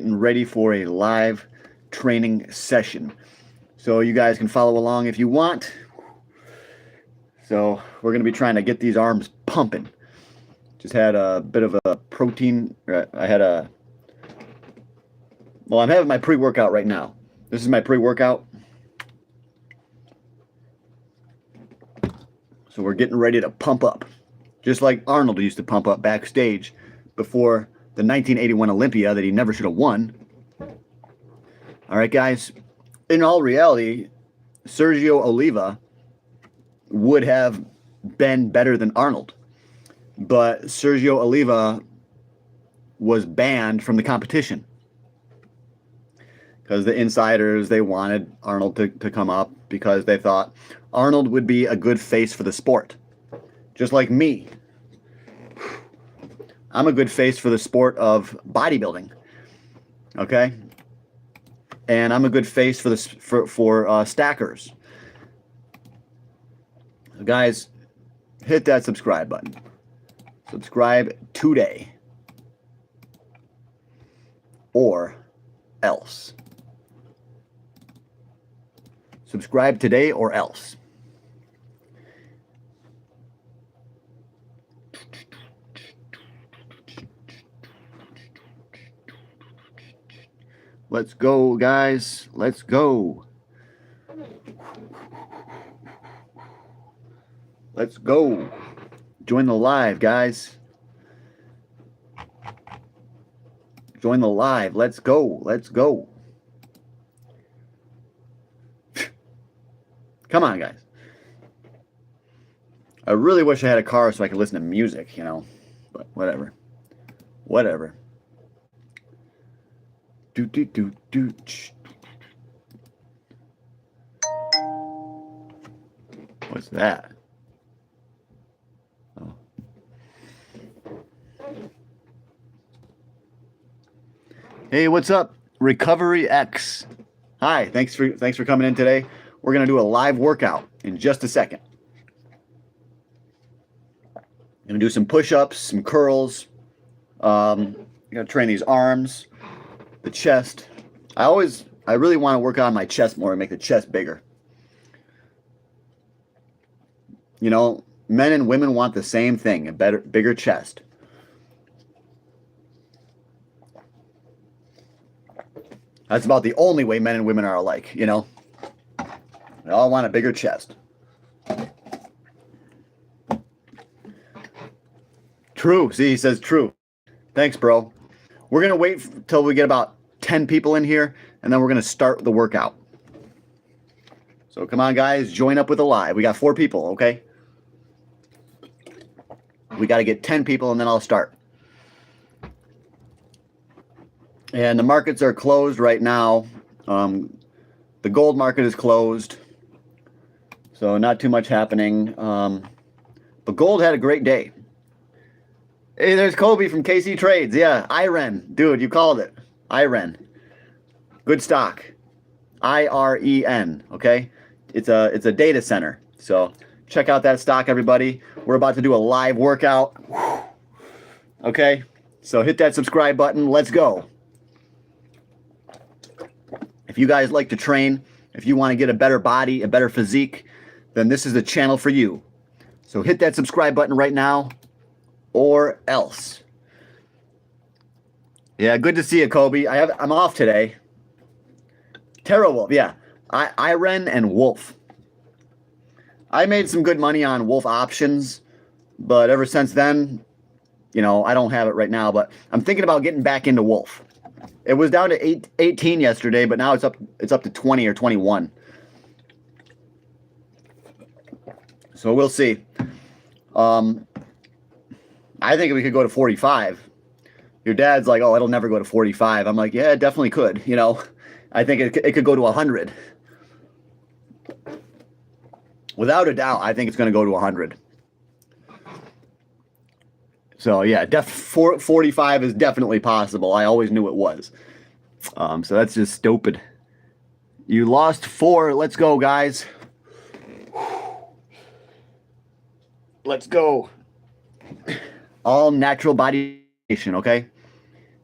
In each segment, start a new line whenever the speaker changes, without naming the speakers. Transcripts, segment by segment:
getting ready for a live training session. So you guys can follow along if you want. So we're going to be trying to get these arms pumping. Just had a bit of a protein. I'm having my pre-workout right now. This is my pre-workout. So we're getting ready to pump up. Just like Arnold used to pump up backstage before the 1981 Olympia that he never should have won. All right, guys. In all reality, Sergio Oliva would have been better than Arnold. But Sergio Oliva was banned from the competition because the insiders, they wanted Arnold to come up because they thought Arnold would be a good face for the sport. Just like me. I'm a good face for the sport of bodybuilding. Okay? And I'm a good face for stackers. Guys, hit that subscribe button. Subscribe today. Or else. Subscribe today or else. Let's go, guys. Let's go. Let's go. Join the live, guys. Join the live. Let's go. Let's go. Come on, guys. I really wish I had a car so I could listen to music, you know. But whatever. Whatever. Do do do do. What's that? Oh. Hey, what's up, Recovery X? Hi, thanks for coming in today. We're gonna do a live workout in just a second. I'm gonna do some push-ups, some curls. I'm gonna train these arms. The chest. I really want to work on my chest more and make the chest bigger. You know, men and women want the same thing, a bigger chest. That's about the only way men and women are alike, you know. They all want a bigger chest. True. See, he says true. Thanks, bro. We're going to wait till we get about 10 people in here, and then we're going to start the workout. So come on, guys. Join up with the live. We got 4 people, okay? We got to get 10 people, and then I'll start. And the markets are closed right now. The gold market is closed, so not too much happening. But gold had a great day. Hey, there's Kobe from KC Trades. Yeah, IREN. Dude, you called it. IREN. Good stock. IREN, okay? It's a data center. So check out that stock, everybody. We're about to do a live workout. Okay? So hit that subscribe button. Let's go. If you guys like to train, if you want to get a better body, a better physique, then this is the channel for you. So hit that subscribe button right now. Or else. Yeah, good to see you, Kobe. I'm off today. TerraWolf, yeah. IREN and Wolf. I made some good money on Wolf options, but ever since then, you know, I don't have it right now, but I'm thinking about getting back into Wolf. It was down to 18 yesterday, but now it's up to 20 or 21. So we'll see. I think we could go to 45. Your dad's like, oh, it'll never go to 45. I'm like, yeah, it definitely could. You know, I think it could go to 100. Without a doubt, I think it's going to go to 100. So, yeah, 45 is definitely possible. I always knew it was. So that's just stupid. You lost 4. Let's go, guys. Let's go. All natural body, okay?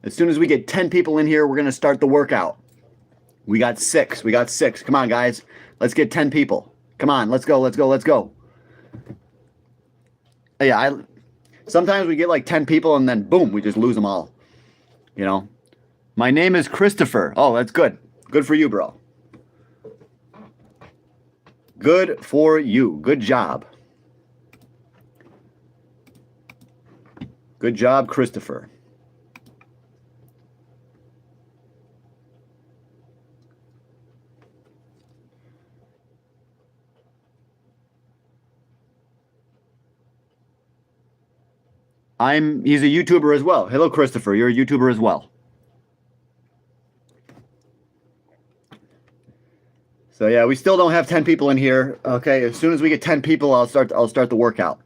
As soon as we get 10 people in here, we're going to start the workout. We got 6. We got 6. Come on, guys. Let's get 10 people. Come on. Let's go. Let's go. Let's go. Yeah, sometimes we get like 10 people and then boom, we just lose them all. You know? My name is Christopher. Oh, that's good. Good for you, bro. Good for you. Good job. Good job, Christopher. He's a YouTuber as well. Hello, Christopher. You're a YouTuber as well. So yeah, we still don't have 10 people in here. Okay, as soon as we get 10 people, I'll start the workout.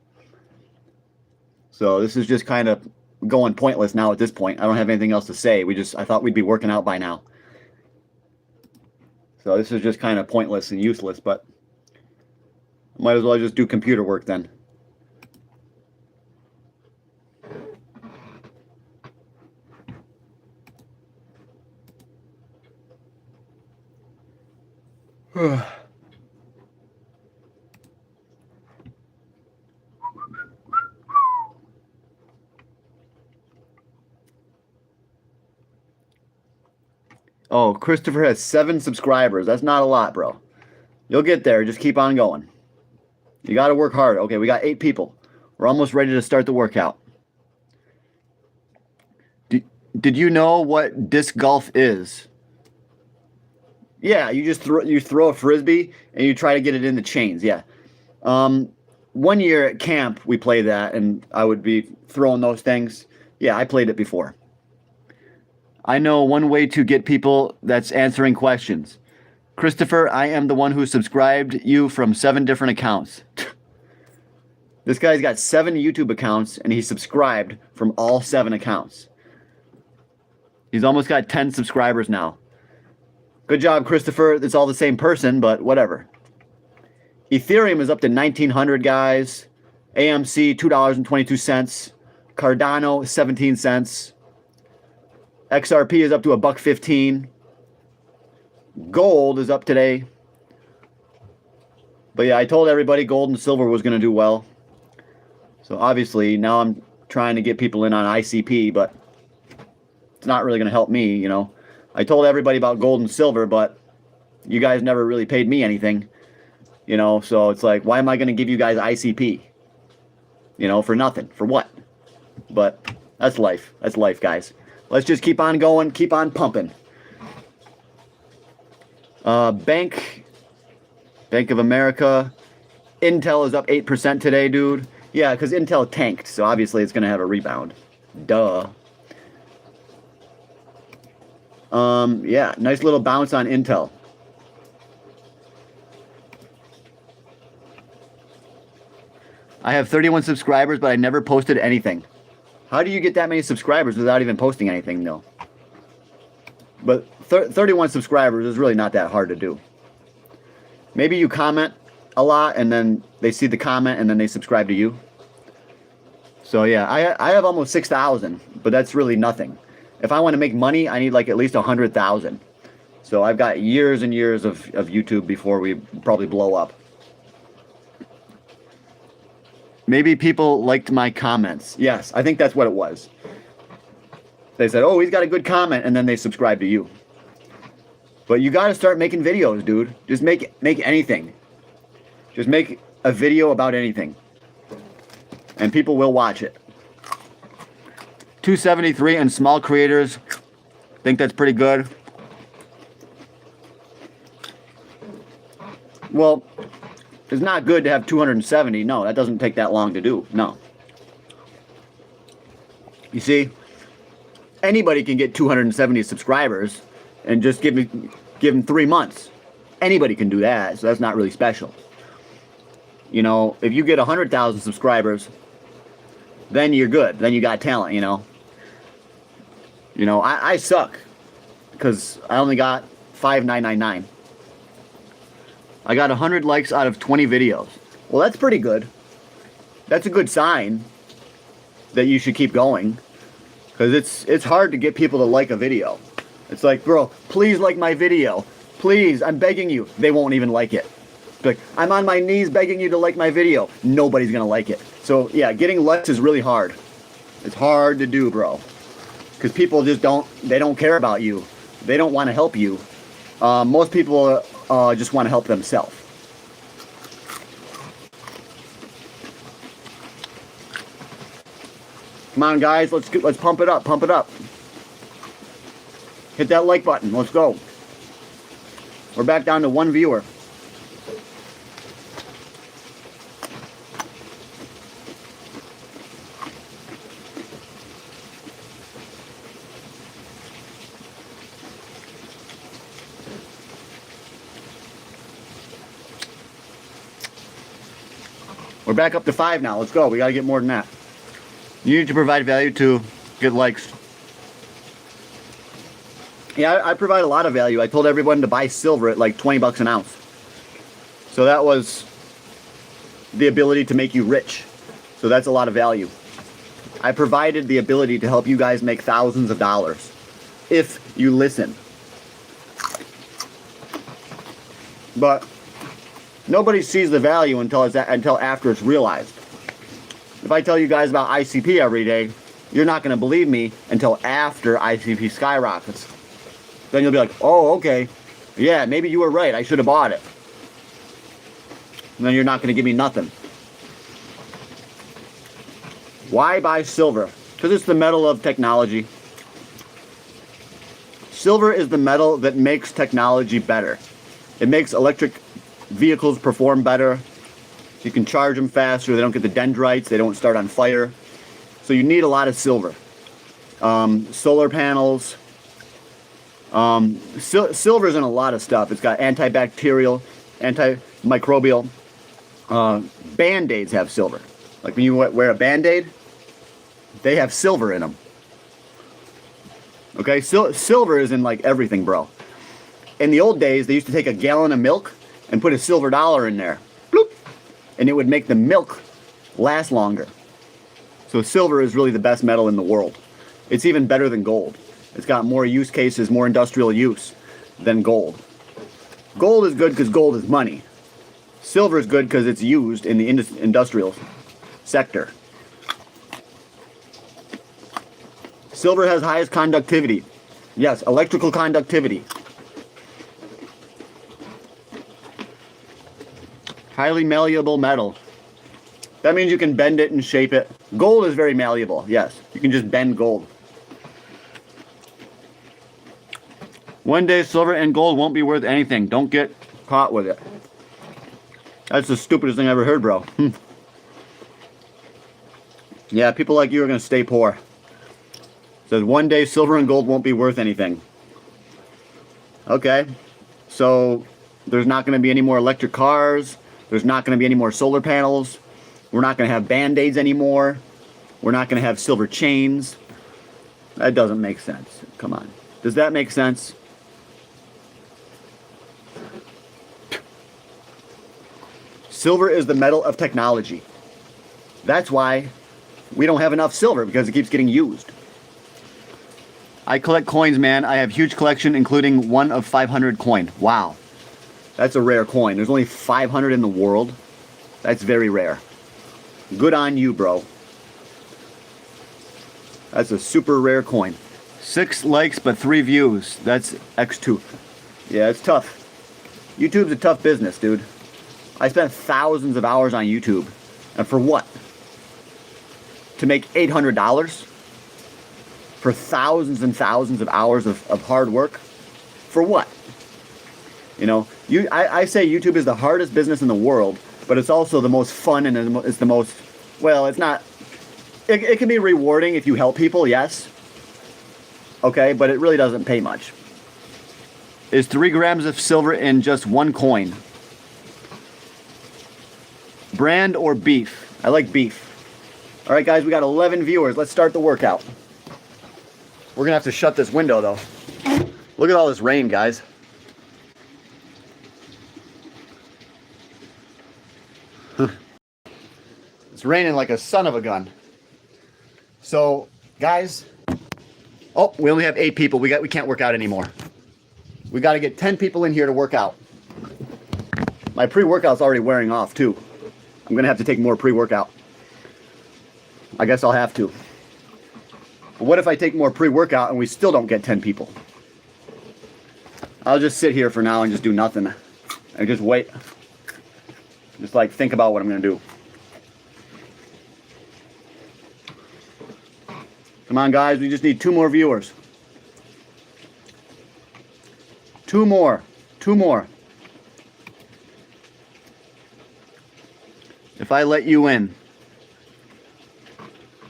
So this is just kind of going pointless now at this point. I don't have anything else to say. I thought we'd be working out by now. So this is just kind of pointless and useless, but might as well just do computer work then. Oh, Christopher has 7 subscribers. That's not a lot, bro. You'll get there. Just keep on going. You got to work hard. Okay, we got 8 people. We're almost ready to start the workout. Did you know what disc golf is? Yeah, you throw a frisbee and you try to get it in the chains. Yeah. 1 year at camp we played that, and I would be throwing those things. Yeah, I played it before. I know one way to get people that's answering questions. Christopher, I am the one who subscribed you from 7 different accounts. This guy's got 7 YouTube accounts and he subscribed from all 7 accounts. He's almost got 10 subscribers now. Good job, Christopher. It's all the same person, but whatever. Ethereum is up to 1,900, guys. AMC, $2.22. Cardano, 17 cents. XRP is up to $1.15. Gold is up today. But yeah, I told everybody gold and silver was going to do well. So obviously now I'm trying to get people in on ICP, but it's not really going to help me, you know. I told everybody about gold and silver, but you guys never really paid me anything, you know. So it's like, why am I going to give you guys ICP? You know, for nothing. For what? But that's life. That's life, guys. Let's just keep on going, keep on pumping. Bank of America. Intel is up 8% today, dude. Yeah, because Intel tanked, so obviously it's going to have a rebound. Duh. Yeah, nice little bounce on Intel. I have 31 subscribers, but I never posted anything. How do you get that many subscribers without even posting anything, though? But 31 subscribers is really not that hard to do. Maybe you comment a lot, and then they see the comment, and then they subscribe to you. So yeah, I have almost 6,000, but that's really nothing. If I want to make money, I need like at least 100,000. So I've got years and years of YouTube before we probably blow up. Maybe people liked my comments. Yes, I think that's what it was. They said, oh, he's got a good comment, and then they subscribe to you. But you got to start making videos, dude. Just make anything. Just make a video about anything. And people will watch it. 273 and small creators. Think that's pretty good. Well, it's not good to have 270. No, that doesn't take that long to do. No. You see, anybody can get 270 subscribers and just give them 3 months. Anybody can do that, so that's not really special. You know, if you get 100,000 subscribers, then you're good. Then you got talent, you know. You know, I suck because I only got 5,999. I got 100 likes out of 20 videos. Well, that's pretty good. That's a good sign that you should keep going. Because it's hard to get people to like a video. It's like, bro, please like my video. Please, I'm begging you. They won't even like it. Like, I'm on my knees begging you to like my video. Nobody's gonna like it. So yeah, getting likes is really hard. It's hard to do, bro. Because people just don't care about you. They don't want to help you. Most people just want to help themselves. Come on, guys, let's pump it up, pump it up. Hit that like button, let's go. We're back down to 1 viewer. We're back up to 5 now. Let's go. We got to get more than that. You need to provide value to get likes. Yeah, I provide a lot of value. I told everyone to buy silver at like 20 bucks an ounce. So that was the ability to make you rich. So that's a lot of value. I provided the ability to help you guys make thousands of dollars if you listen. But nobody sees the value until after it's realized. If I tell you guys about ICP every day, you're not going to believe me until after ICP skyrockets. Then you'll be like, oh, okay. Yeah, maybe you were right. I should have bought it. And then you're not going to give me nothing. Why buy silver? Because it's the metal of technology. Silver is the metal that makes technology better. It makes electric vehicles perform better. You can charge them faster. They don't get the dendrites. They don't start on fire. So you need a lot of silver. Solar panels. Silver's in a lot of stuff. It's got antibacterial, antimicrobial. Band-Aids have silver. Like when you wear a Band-Aid, they have silver in them. Okay, silver is in like everything, bro. In the old days, they used to take a gallon of milk and put a silver dollar in there. Bloop. And it would make the milk last longer. So silver is really the best metal in the world. It's even better than gold. It's got more use cases, more industrial use than gold. Gold is good because gold is money. Silver is good because it's used in the industrial sector. Silver has highest conductivity. Yes, electrical conductivity. Highly malleable metal. That means you can bend it and shape it. Gold is very malleable, yes. You can just bend gold. One day silver and gold won't be worth anything. Don't get caught with it. That's the stupidest thing I ever heard, bro. Yeah, people like you are going to stay poor. It says one day silver and gold won't be worth anything. Okay. So there's not going to be any more electric cars. There's not going to be any more solar panels. We're not going to have Band-Aids anymore. We're not going to have silver chains. That doesn't make sense. Come on. Does that make sense? Silver is the metal of technology. That's why we don't have enough silver, because it keeps getting used. I collect coins, man. I have a huge collection, including one of 500 coin. Wow. That's a rare coin. There's only 500 in the world. That's very rare. Good on you, bro. That's a super rare coin. 6 likes, but 3 views. That's X2. Yeah, it's tough. YouTube's a tough business, dude. I spent thousands of hours on YouTube. And for what? To make $800? For thousands and thousands of hours of hard work? For what? You know, I say YouTube is the hardest business in the world, but it's also the most fun, and it's the most, well, it's not, it can be rewarding if you help people, yes. Okay, but it really doesn't pay much. Is 3 grams of silver in just 1 coin? Brand or beef? I like beef. All right, guys, we got 11 viewers. Let's start the workout. We're going to have to shut this window, though. Look at all this rain, guys. It's raining like a son of a gun. So, guys, Oh, we only have 8 people. We can't work out anymore. We got to get 10 people in here to work out. My pre-workout's already wearing off too. I'm gonna have to take more pre-workout. I guess I'll have to. But what if I take more pre-workout and we still don't get 10 people? I'll just sit here for now and just do nothing. And just wait. Just like think about what I'm gonna do. Come on guys, we just need 2 more viewers. 2 more. 2 more. If I let you in.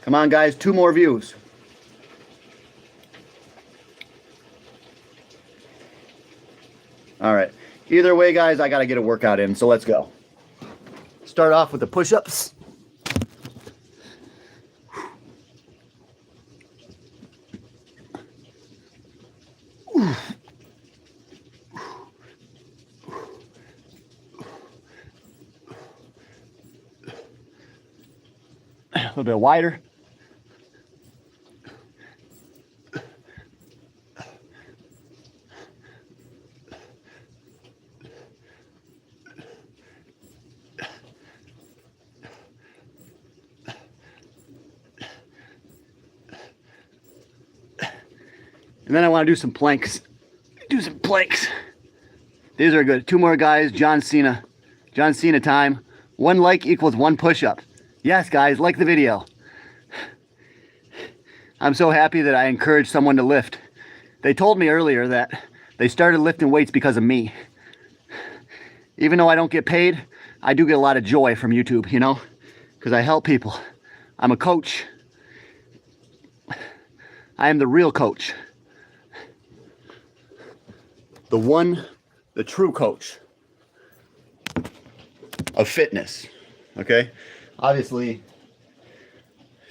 Come on guys, 2 more views. All right. Either way guys, I gotta get a workout in, so let's go. Start off with the push-ups. A little bit wider. And then I want to do some planks. Do some planks. These are good. 2 more guys. John Cena. John Cena time. 1 like equals 1 push-up. Yes, guys, like the video. I'm so happy that I encouraged someone to lift. They told me earlier that they started lifting weights because of me. Even though I don't get paid, I do get a lot of joy from YouTube, you know? Because I help people. I'm a coach. I am the real coach. The true coach of fitness, okay? Obviously,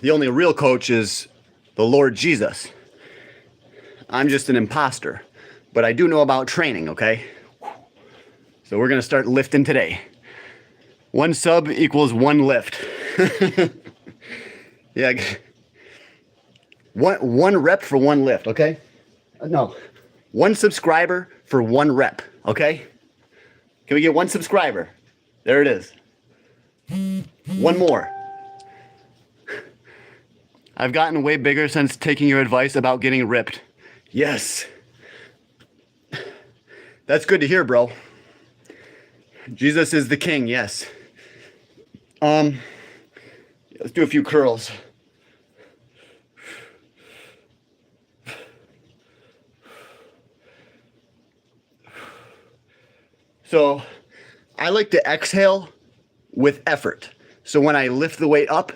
the only real coach is the Lord Jesus. I'm just an imposter, but I do know about training, okay? So we're gonna start lifting today. 1 sub equals 1 lift. Yeah, one rep for 1 lift, okay? No, 1 subscriber for 1 rep, okay? Can we get 1 subscriber? There it is. 1 more. I've gotten way bigger since taking your advice about getting ripped. Yes. That's good to hear, bro. Jesus is the king, yes. Let's do a few curls. So I like to exhale with effort. So when I lift the weight up,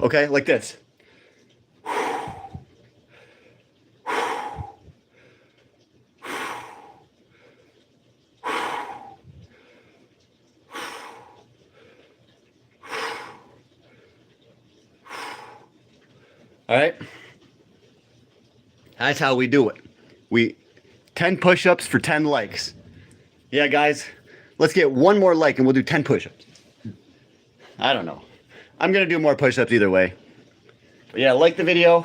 okay, like this. All right, that's how we do it. 10 push-ups for 10 likes. Yeah, guys, let's get 1 more like and we'll do 10 push-ups. I don't know. I'm gonna do more push-ups either way. But yeah, like the video.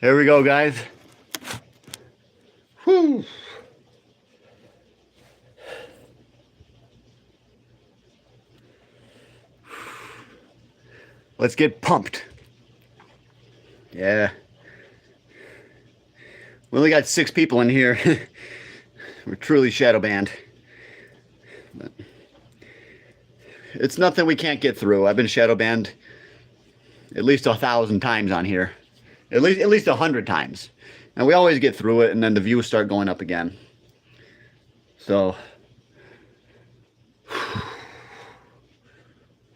There we go, guys. Whew. Let's get pumped. Yeah. We only got 6 people in here. We're truly shadow banned. But it's nothing we can't get through. I've been shadow banned at least 1,000 times on here. At least 100 times. And we always get through it and then the views start going up again. So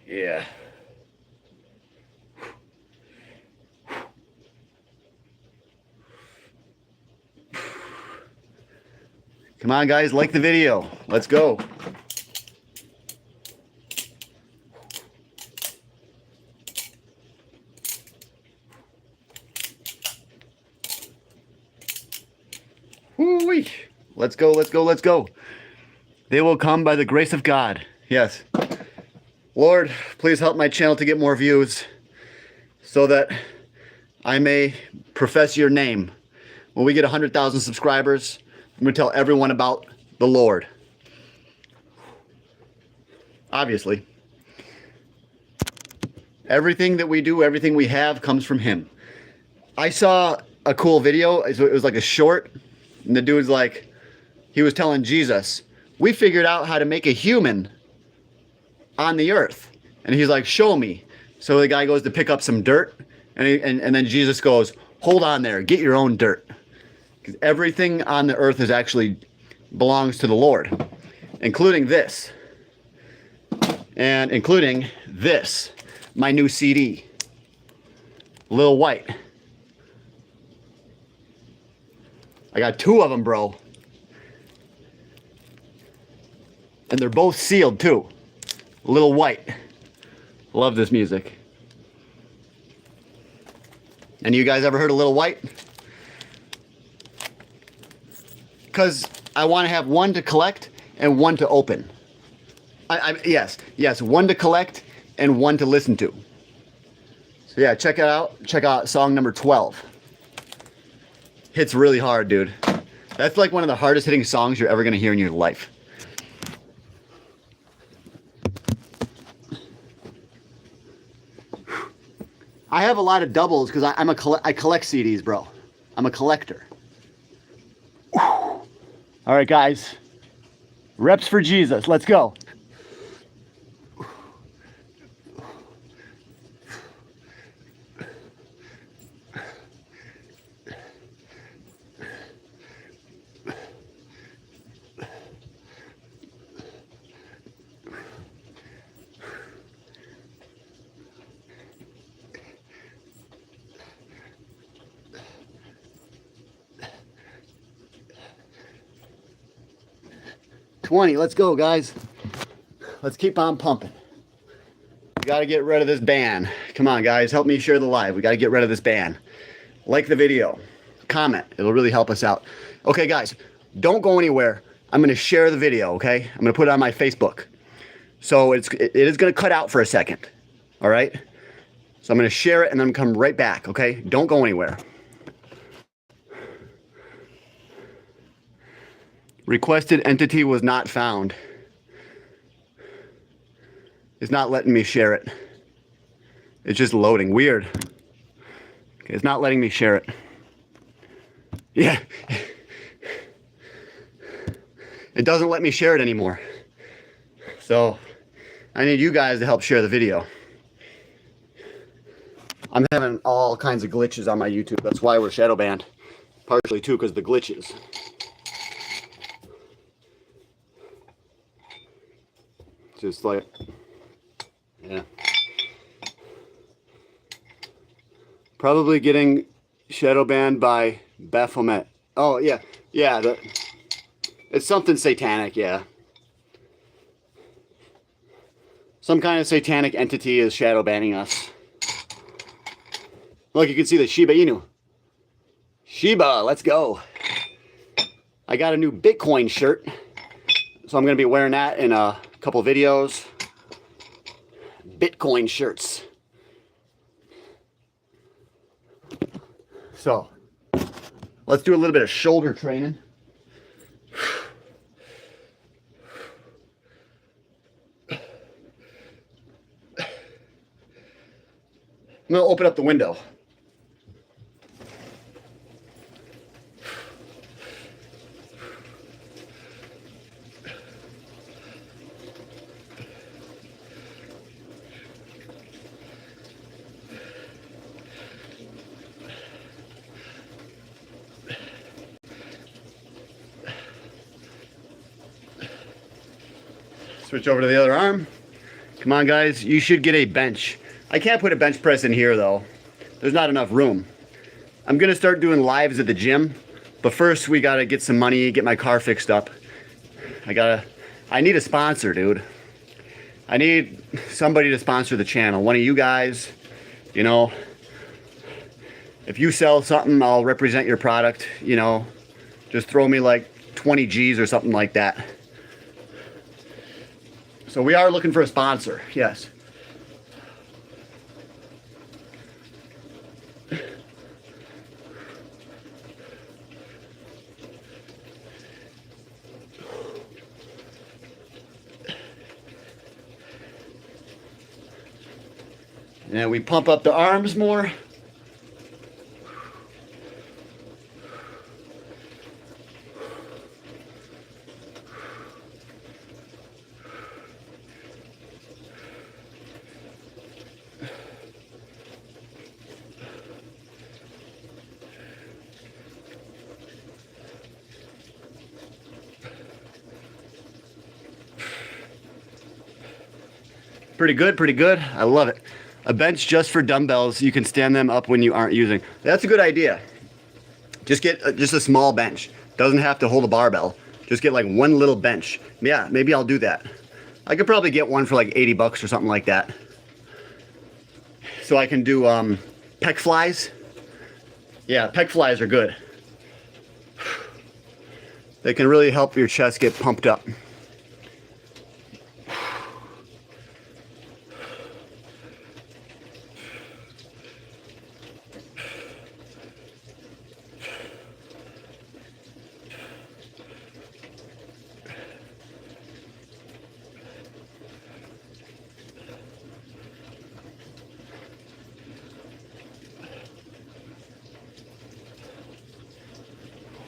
yeah. Come on, guys, like the video. Let's go. Woo-wee. Let's go, let's go, let's go. They will come by the grace of God. Yes. Lord, please help my channel to get more views so that I may profess your name. When we get 100,000 subscribers, I'm going to tell everyone about the Lord. Obviously. Everything that we do, everything we have comes from him. I saw a cool video. It was like a short. And the dude's like, he was telling Jesus, we figured out how to make a human on the earth. And he's like, show me. So the guy goes to pick up some dirt. And then Jesus goes, hold on there, get your own dirt. Because everything on the earth is actually belongs to the Lord. Including this. And including this. My new CD. Lil White. I got 2 of them, bro. And they're both sealed, too. Lil White. Love this music. And you guys ever heard of Lil White? Because I want to have one to collect and one to open. Yes, one to collect and one to listen to. So yeah, check it out. Check out song number 12. Hits really hard, dude. That's like one of the hardest hitting songs you're ever going to hear in your life. I have a lot of doubles because I collect CDs, bro. I'm a collector. All right, guys. Reps for Jesus. Let's go. Let's go, guys. Let's keep on pumping. We got to get rid of this ban. Come on, guys. Help me share the live. We got to get rid of this ban. Like the video. Comment. It'll really help us out. Okay, guys. Don't go anywhere. I'm going to share the video, okay? I'm going to put it on my Facebook. So it is going to cut out for a second. All right? So I'm going to share it and then come right back, okay? Don't go anywhere. Requested entity was not found. It's not letting me share it. It's just loading. Weird. Okay, it's not letting me share it. Yeah. It doesn't let me share it anymore. So I need you guys to help share the video. I'm having all kinds of glitches on my YouTube. That's why we're shadow banned. Partially too because of the glitches. Just like, yeah. Probably getting shadow banned by Baphomet. Oh, yeah. Yeah, it's something satanic, yeah. Some kind of satanic entity is shadow banning us. Look, you can see the Shiba Inu. Shiba, let's go. I got a new Bitcoin shirt. So I'm going to be wearing that in a couple videos. Bitcoin shirts. So, let's do a little bit of shoulder training. I'm going to open up the window. Switch over to the other arm. Come on, guys. You should get a bench. I can't put a bench press in here, though. There's not enough room. I'm going to start doing lives at the gym But first we gotta get some money, get my car fixed up. I need a sponsor, dude. I need somebody to sponsor the channel. One of you guys, you know. If you sell something, I'll represent your product, you know. Just throw me like 20 G's or something like that. So we are looking for a sponsor, yes. And we pump up the arms more. Pretty good, pretty good. I love it. A bench just for dumbbells. You can stand them up when you aren't using. That's a good idea. Just get just a small bench. Doesn't have to hold a barbell. Just get like one little bench. Yeah, maybe I'll do that. I could probably get one for like 80 bucks or something like that. So I can do pec flies. Yeah, pec flies are good. They can really help your chest get pumped up.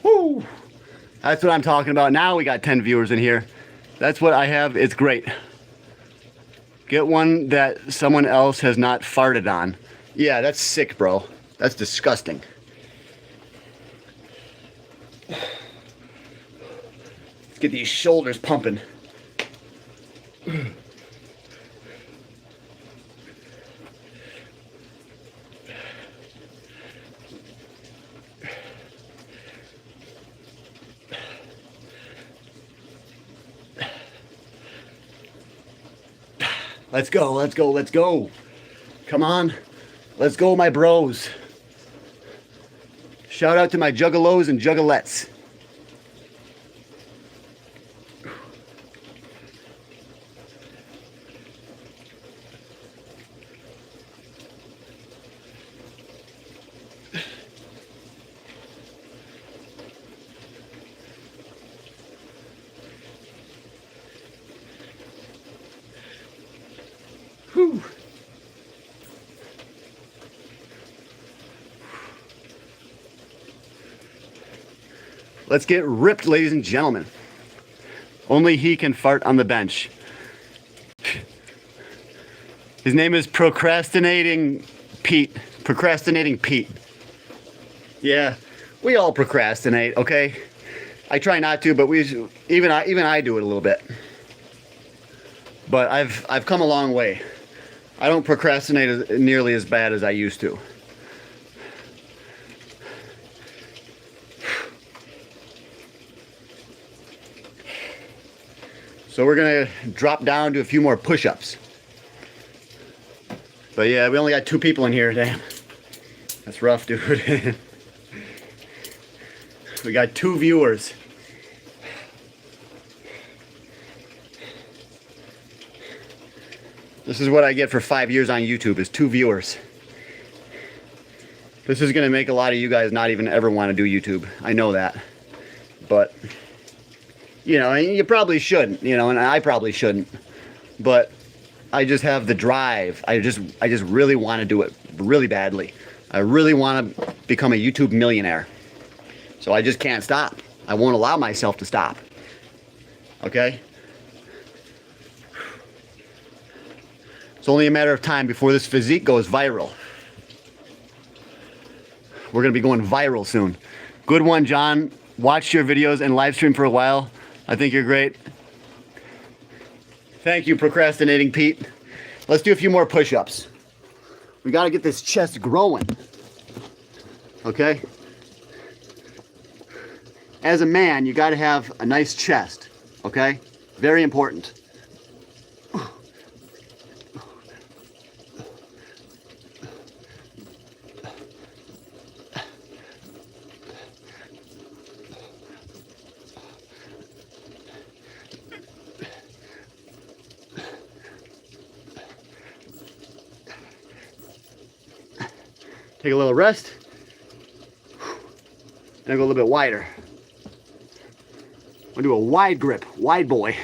Woo! That's what I'm talking about. Now we got 10 viewers in here. That's what I have. It's great. Get one that someone else has not farted on. Yeah, that's sick, bro. That's disgusting. Let's get these shoulders pumping. Let's go, let's go, let's go. Come on. Let's go, my bros. Shout out to my juggalos and juggalettes. Whew. Let's get ripped, ladies and gentlemen. Only he can fart on the bench. His name is Procrastinating Pete. Procrastinating Pete. Yeah, we all procrastinate, okay? I try not to, but even I do it a little bit. But I've come a long way. I don't procrastinate nearly as bad as I used to. So we're gonna drop down to a few more push-ups. But yeah, we only got 2 people in here, damn. That's rough, dude. We got 2 viewers. This is what I get for 5 years on YouTube, is 2 viewers. This is gonna make a lot of you guys not even ever wanna do YouTube. I know that. But, you know, you probably shouldn't, you know, and I probably shouldn't. But I just have the drive. I just really wanna do it really badly. I really wanna become a YouTube millionaire. So I just can't stop. I won't allow myself to stop. Okay? It's only a matter of time before this physique goes viral. We're gonna be going viral soon. Good one, John. Watched your videos and live stream for a while. I think you're great. Thank you, Procrastinating Pete. Let's do a few more push-ups. We gotta get this chest growing. Okay? as a man, you got to have a nice chest, okay? Very important. Take a little rest, and I go a little bit wider. I'm gonna do a wide grip, wide boy.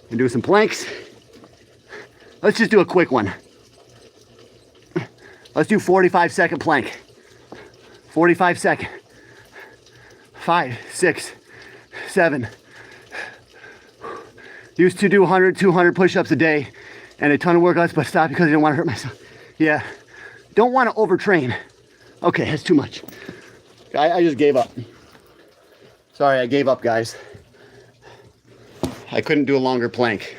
And do some planks. Let's just do a quick one. Let's do 45-second plank. 45-second. 5, 6, 7. Used to do 100, 200 push-ups a day and a ton of workouts, but stopped because I didn't want to hurt myself. Yeah. Don't want to overtrain. Okay, that's too much. I just gave up. Sorry, I gave up, guys. I couldn't do a longer plank.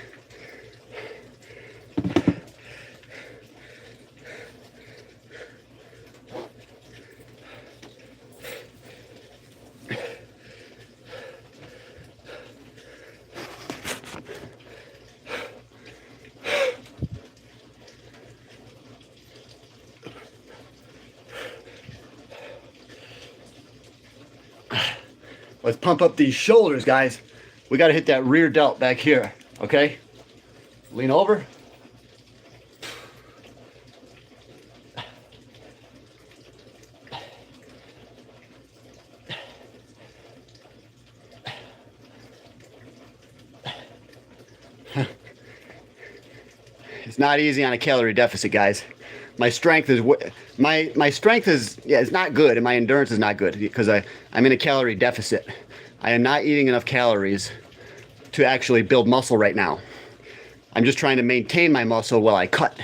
Let's pump up these shoulders, guys. We got to hit that rear delt back here, okay? Lean over. It's not easy on a calorie deficit, guys. My strength is it's not good, and my endurance is not good because I'm in a calorie deficit. I am not eating enough calories to actually build muscle right now. I'm just trying to maintain my muscle while I cut.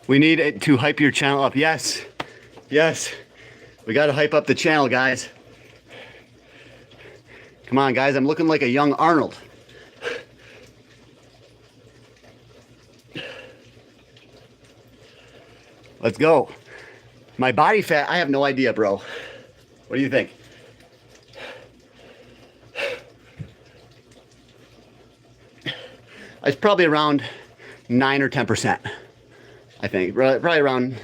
We need it to hype your channel up. Yes, yes. We got to hype up the channel, guys. Come on, guys. I'm looking like a young Arnold. Let's go. My body fat, I have no idea, bro. What do you think? It's probably around 9 or 10%. I think probably around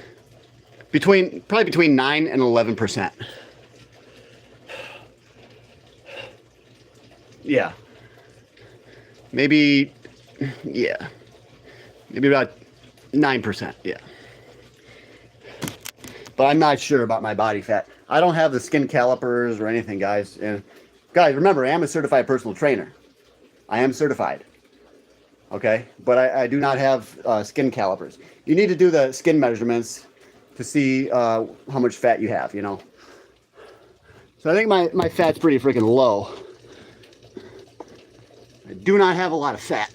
between 9 and 11%. Yeah. Maybe about 9%. Yeah. But I'm not sure about my body fat. I don't have the skin calipers or anything, guys. And guys, remember, I am a certified personal trainer. I am certified. Okay, but I do not have skin calipers. You need to do the skin measurements to see how much fat you have, you know. So I think my fat's pretty freaking low. I do not have a lot of fat.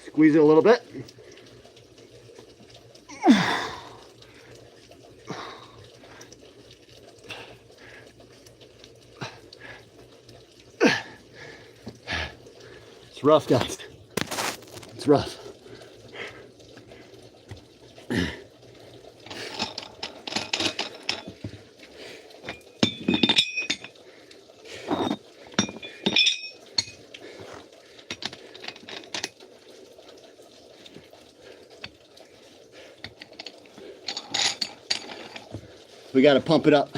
Squeeze it a little bit. It's rough, guys. It's rough. We got to pump it up.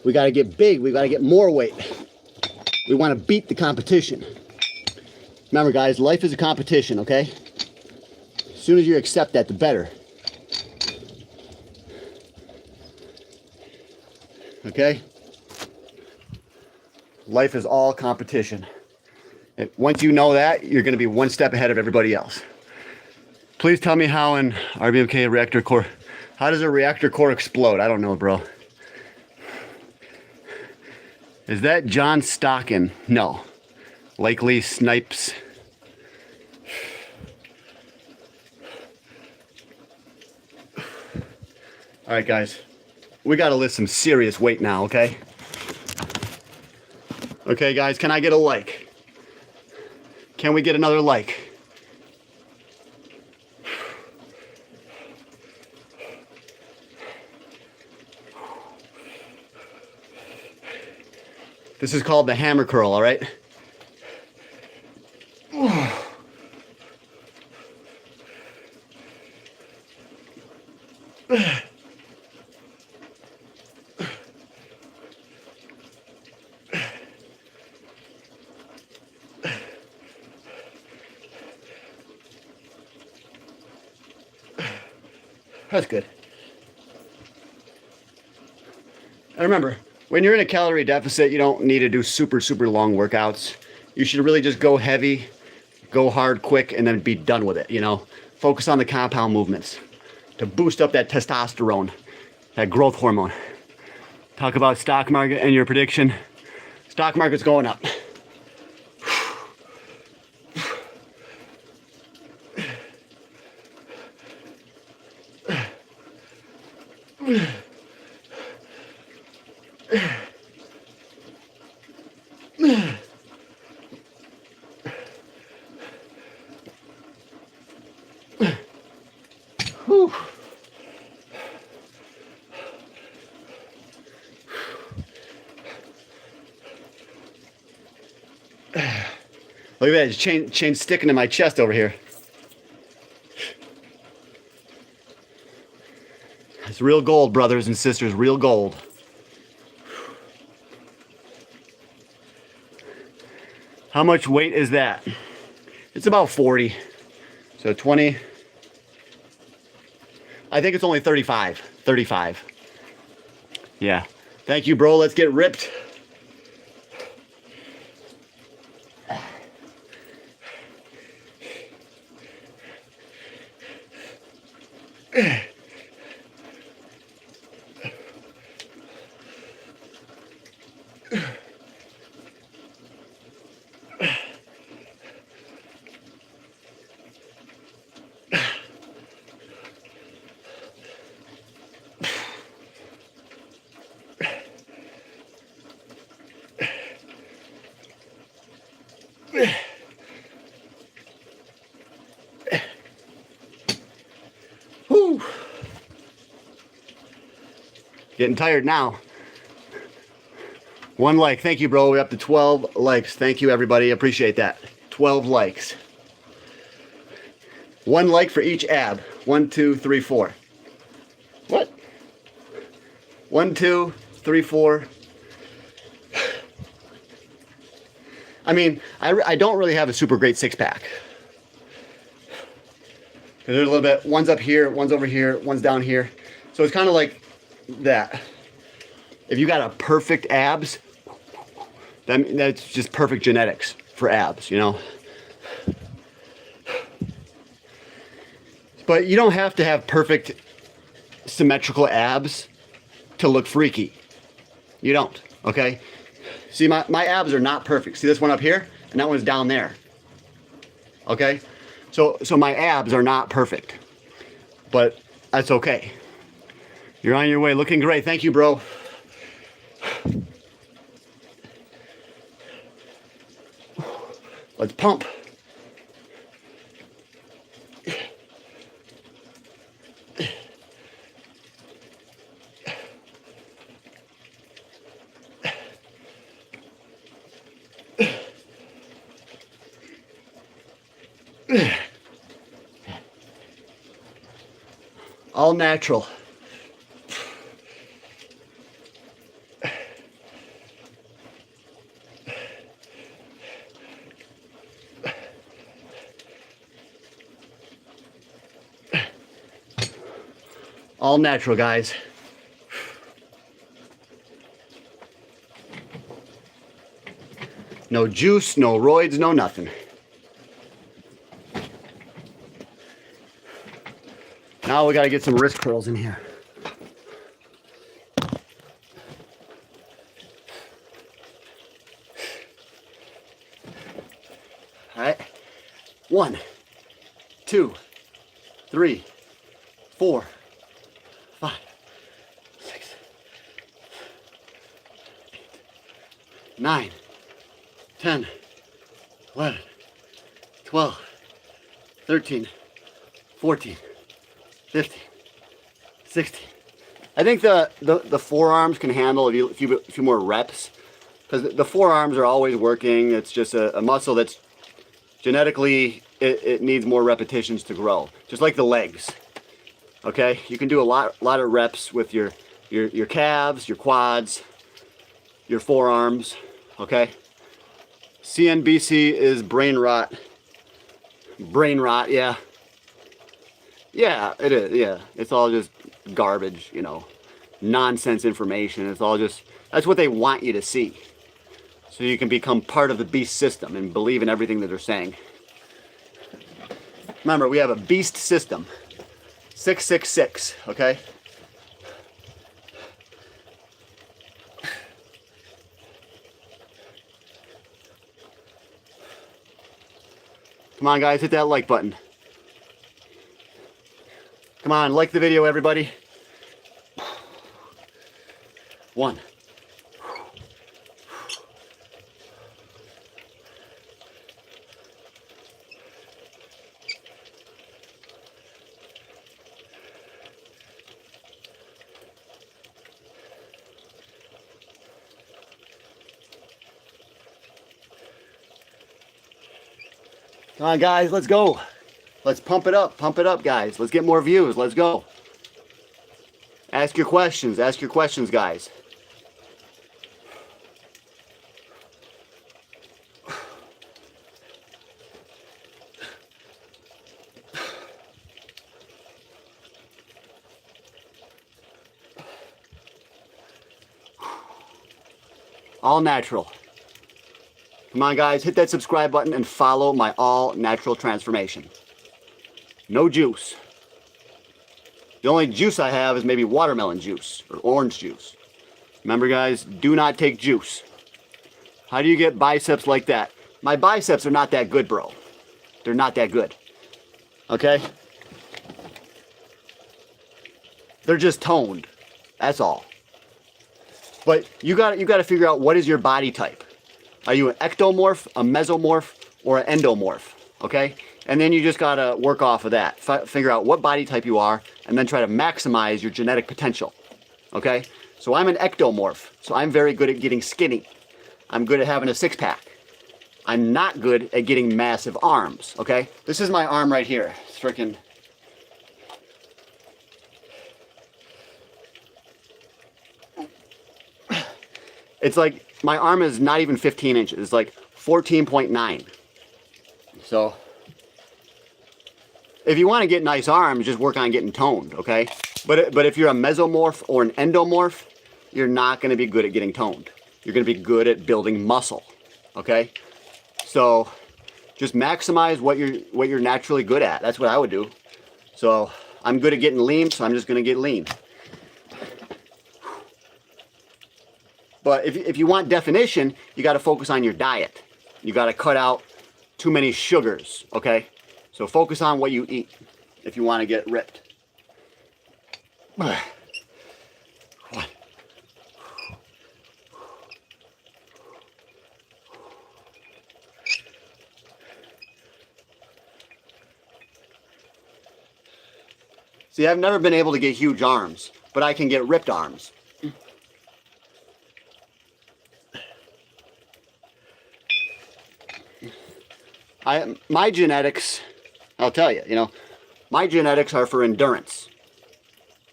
We got to get big. We got to get more weight. We want to beat the competition. Remember, guys, life is a competition, okay? As soon as you accept that, the better. Okay? Life is all competition. Once you know that, you're going to be one step ahead of everybody else. Please tell me how an RBMK reactor core, how does a reactor core explode? I don't know, bro. Is that John Stockin? No. Likely Snipes. All right, guys. We got to lift some serious weight now, okay? Okay, guys, can I get a like? Can we get another like? This is called the hammer curl, all right? That's good. And remember, when you're in a calorie deficit, you don't need to do super long workouts. You should really just go heavy, go hard quick, and then be done with it, you know? Focus on the compound movements to boost up that testosterone, that growth hormone. Talk about stock market and your prediction. Stock market's going up. Whew. Look at that, chain sticking to my chest over here. It's real gold, brothers and sisters, real gold. How much weight is that? It's about 40. So 20. I think it's only 35. 35. Yeah. Thank you, bro. Let's get ripped. Whew. Getting tired now. One like. Thank you, bro. We're up to 12 likes. Thank you, everybody. Appreciate that. 12 likes. One like for each ab. 1, 2, 3, 4. What? 1, 2, 3, 4. I mean, I don't really have a super great six-pack. There's a little bit, one's up here, one's over here, one's down here. So it's kind of like that. If you got a perfect abs, that's just perfect genetics for abs, you know? But you don't have to have perfect symmetrical abs to look freaky. You don't, okay? See, my abs are not perfect. See this one up here? And that one's down there. Okay? So my abs are not perfect. But that's okay. You're on your way. Looking great. Thank you, bro.
Let's pump. All natural. All natural, guys. No juice, no roids, no nothing. Now we gotta get some wrist curls in here. All right. 1, 2, 3, 4, 5, 6, 8, 9, 10, 11, 12, 13, 14, 15, 16. I think the forearms can handle a few more reps, because the forearms are always working. It's just a muscle that's genetically, it needs more repetitions to grow, just like the legs. Okay, you can do a lot of reps with your calves, your quads, your forearms. Okay, CNBC is brain rot. Brain rot, yeah. Yeah, it is, yeah. It's all just garbage, you know, nonsense information. It's all just, that's what they want you to see, so you can become part of the beast system and believe in everything that they're saying. Remember, we have a beast system. 666, okay? Come on, guys, hit that like button. Come on, like the video, everybody. 1. Come on, guys, let's go. Let's pump it up, guys. Let's get more views. Let's go. Ask your questions, guys. All natural. Come on, guys, hit that subscribe button and follow my all natural transformation. No juice. The only juice I have is maybe watermelon juice or orange juice. Remember, guys, do not take juice. How do you get biceps like that? My biceps are not that good, bro. They're not that good. Okay? They're just toned. That's all. But you got to figure out, what is your body type? Are you an ectomorph, a mesomorph, or an endomorph? Okay? And then you just got to work off of that. Figure out what body type you are, and then try to maximize your genetic potential. Okay? So I'm an ectomorph. So I'm very good at getting skinny. I'm good at having a six-pack. I'm not good at getting massive arms. Okay? This is my arm right here. It's freaking... It's like, my arm is not even 15 inches. It's like 14.9. So, if you want to get nice arms, just work on getting toned, okay? But if you're a mesomorph or an endomorph, you're not going to be good at getting toned. You're going to be good at building muscle, okay? So, just maximize what you're naturally good at. That's what I would do. So, I'm good at getting lean, so I'm just going to get lean. But if you want definition, you got to focus on your diet. You got to cut out too many sugars, okay? So focus on what you eat if you want to get ripped. 1. See, I've never been able to get huge arms, but I can get ripped arms. My genetics, I'll tell you, my genetics are for endurance.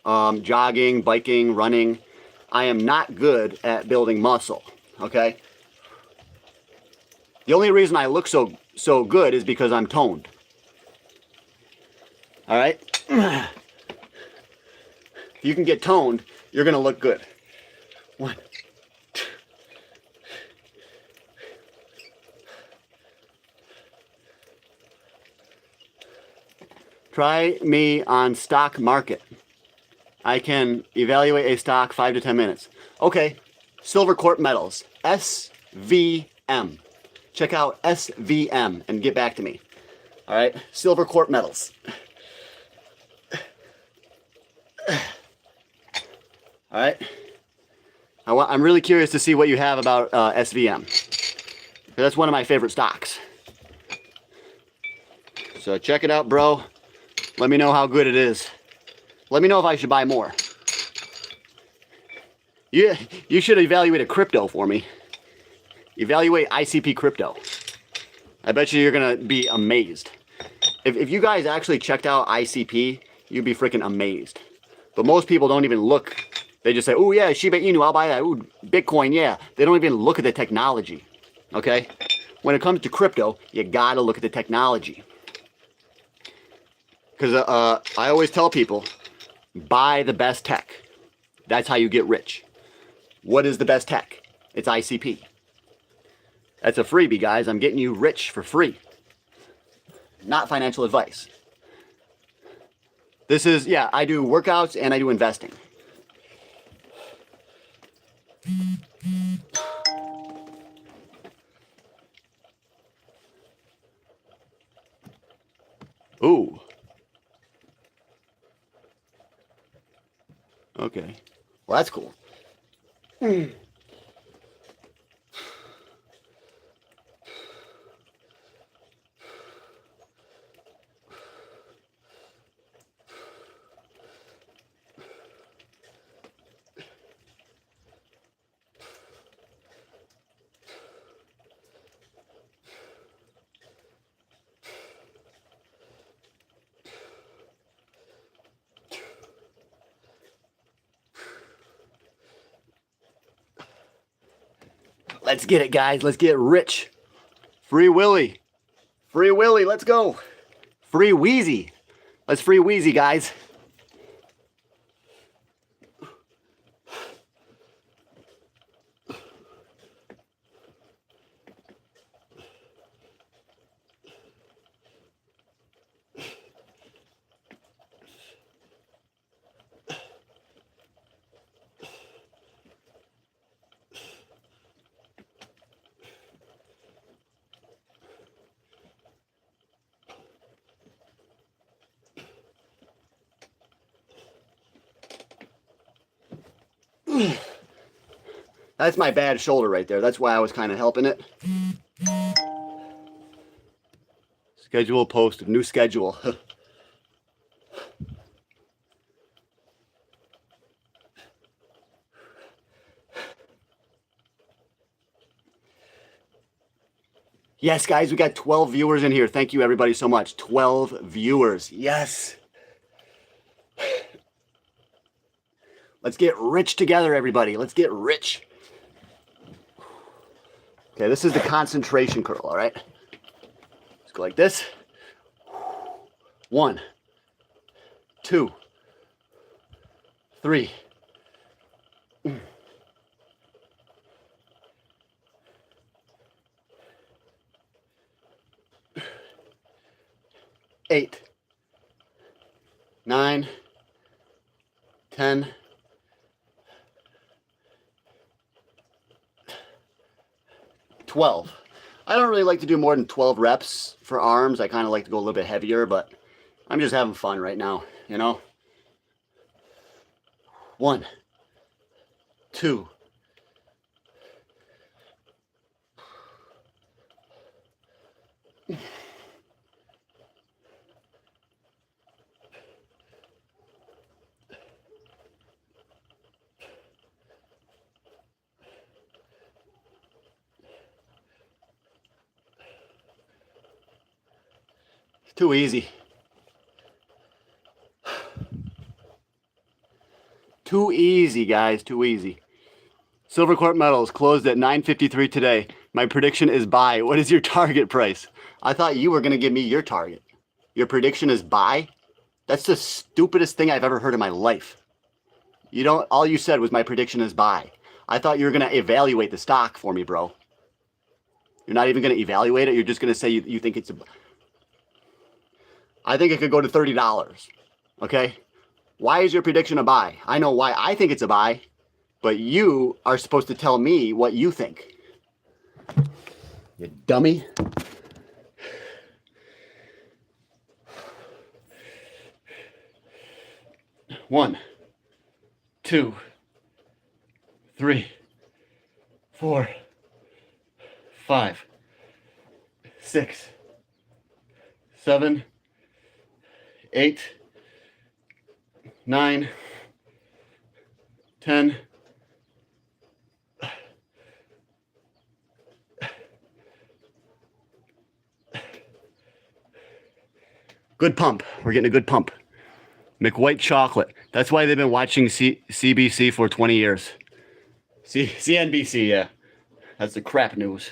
Jogging, biking, running. I am not good at building muscle, okay? The only reason I look so good is because I'm toned. All right? If you can get toned, you're gonna look good. 1, 2. Try me on stock market. I can evaluate a stock 5 to 10 minutes. Okay, Silver Court Metals, SVM. Check out SVM and get back to me. All right, Silver Court Metals. All right, I'm really curious to see what you have about SVM. That's one of my favorite stocks. So check it out, bro. Let me know how good it is. Let me know if I should buy more. You should evaluate a crypto for me. Evaluate ICP crypto. I bet you you're gonna be amazed. If you guys actually checked out ICP, you'd be freaking amazed. But most people don't even look. They just say, oh yeah, Shiba Inu, I'll buy that. Ooh, Bitcoin, yeah. They don't even look at the technology, okay? When it comes to crypto, you gotta look at the technology. Because I always tell people, buy the best tech. That's how you get rich. What is the best tech? It's ICP. That's a freebie, guys. I'm getting you rich for free. Not financial advice. This is, yeah, I do workouts and I do investing. Ooh. Okay. Well, that's cool. Let's get it, guys. Let's get rich. Free Willy. Free Willy, let's go. Free Wheezy. Let's free Wheezy, guys. That's my bad shoulder right there. That's why I was kind of helping it. Schedule posted. New schedule. Yes, guys, we got 12 viewers in here. Thank you, everybody, so much. 12 viewers. Yes. Let's get rich together, everybody. Let's get rich. Okay, this is the concentration curl, all right? Let's go like this. 1, 2, 3. 8, 9, 10, 12. I don't really like to do more than 12 reps for arms. I kind of like to go a little bit heavier, but I'm just having fun right now, you know? 1, 2, 3. Too easy. Too easy, guys. Too easy. Silver Court Metals closed at 9:53 today. My prediction is buy. What is your target price? I thought you were going to give me your target. Your prediction is buy? That's the stupidest thing I've ever heard in my life. You don't, all you said was my prediction is buy. I thought you were going to evaluate the stock for me, bro. You're not even going to evaluate it. You're just going to say you think it's a... I think it could go to $30. Okay? Why is your prediction a buy? I know why I think it's a buy, but you are supposed to tell me what you think. You dummy. One, 2, 3, 4, 5, 6, 7, 8, 9, 10. Good pump. We're getting a good pump. McWhite chocolate. That's why they've been watching CBC for 20 years. CNBC, yeah. That's the crap news.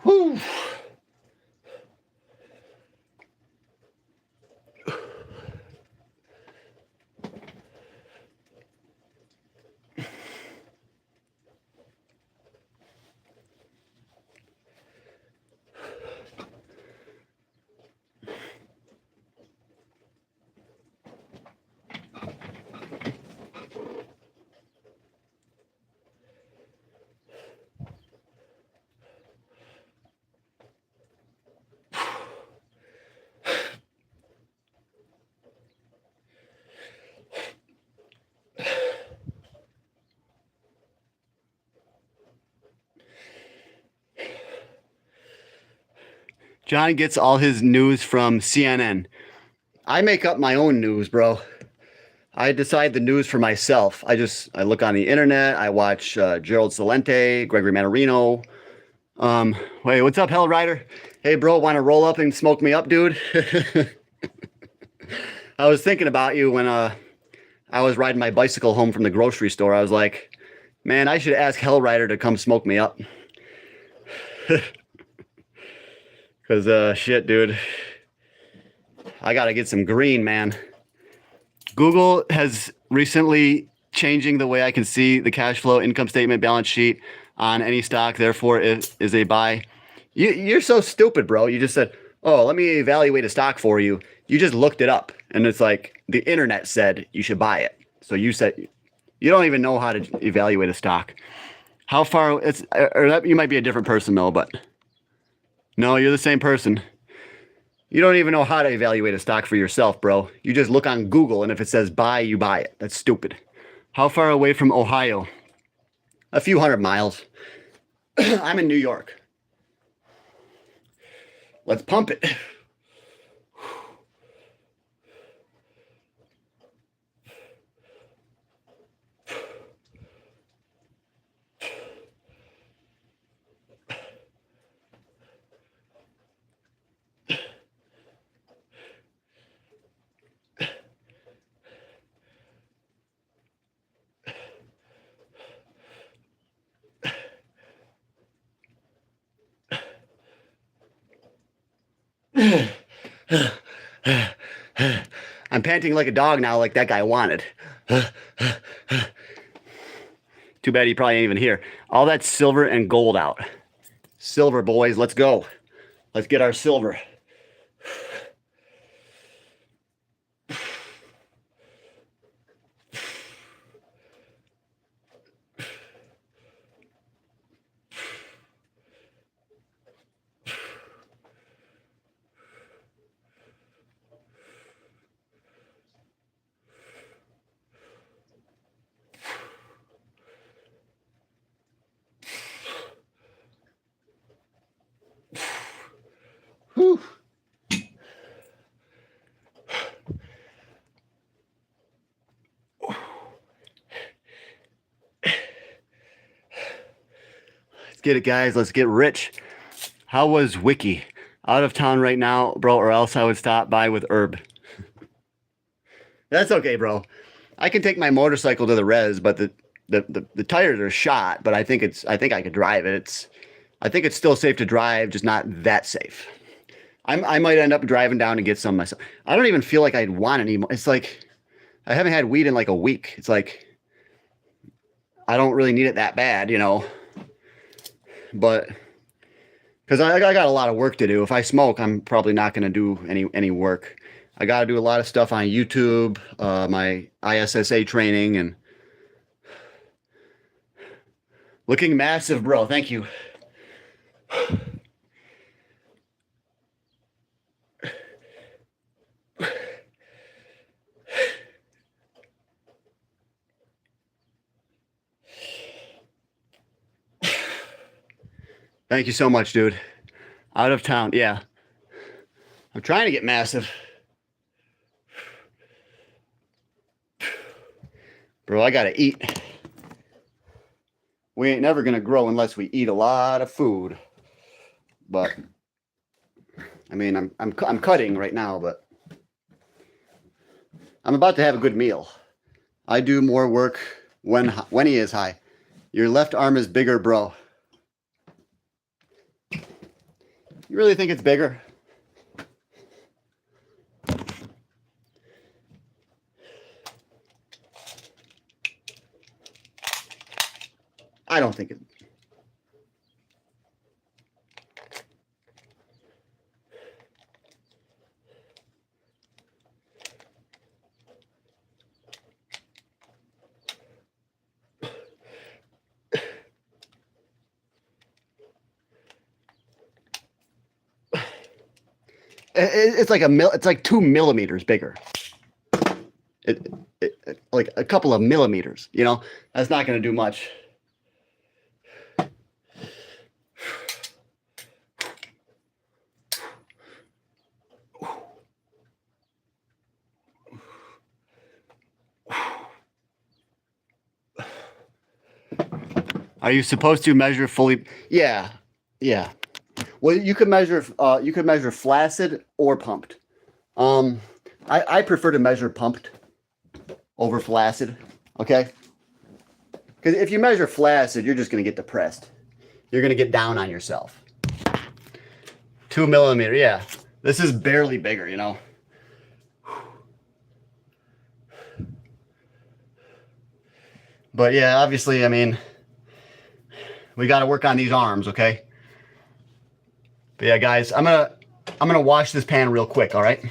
Whew. John gets all his news from CNN. I make up my own news, bro. I decide the news for myself. I look on the internet. I watch Gerald Celente, Gregory Manarino. Wait, what's up, Hell Rider? Hey, bro, want to roll up and smoke me up, dude? I was thinking about you when I was riding my bicycle home from the grocery store. I was like, man, I should ask Hell Rider to come smoke me up. Because, shit, dude. I got to get some green, man. Google has recently changing the way I can see the cash flow, income statement, balance sheet on any stock. Therefore, it is a buy. You're so stupid, bro. You just said, oh, let me evaluate a stock for you. You just looked it up. And it's like the internet said you should buy it. So you said you don't even know how to evaluate a stock. How far it's, or that, you might be a different person though, but no, you're the same person. You don't even know how to evaluate a stock for yourself, bro. You just look on Google, and if it says buy, you buy it. That's stupid. How far away from Ohio? A few hundred miles. I'm in New York. Let's pump it. I'm panting like a dog now, like that guy wanted. Too bad he probably ain't even here. All that silver and gold out. Silver, boys, let's go. Let's get our silver. get it, guys. Let's get rich. How was Wiki? Out of town right now, bro, or else I would stop by with Herb. That's okay, bro. I can take my motorcycle to the res, but the tires are shot, but I think I could drive it. I think it's still safe to drive, just not that safe. I might end up driving down and get some myself. I don't even feel like I'd want any more. It's like I haven't had weed in like a week. It's like I don't really need it that bad, you know. But because I got a lot of work to do. If I smoke, I'm probably not going to do any work. I got to do a lot of stuff on YouTube, my ISSA training, and looking massive, bro. Thank you. Thank you so much, dude. Out of town, yeah. I'm trying to get massive. Bro, I gotta eat. We ain't never gonna grow unless we eat a lot of food. But I mean, I'm cutting right now, but I'm about to have a good meal. I do more work when he is high. Your left arm is bigger, bro. You really think it's bigger? I don't think it. It's like it's like 2 millimeters bigger. Like a couple of millimeters, you know, that's not going to do much. Are you supposed to measure fully? Yeah. Yeah. Well, you could measure flaccid or pumped. I prefer to measure pumped over flaccid. Okay. Because if you measure flaccid, you're just going to get depressed. You're going to get down on yourself. 2 millimeter. Yeah. This is barely bigger, you know. But yeah, obviously, I mean, we got to work on these arms, okay? But yeah, guys, I'm gonna wash this pan real quick, all right?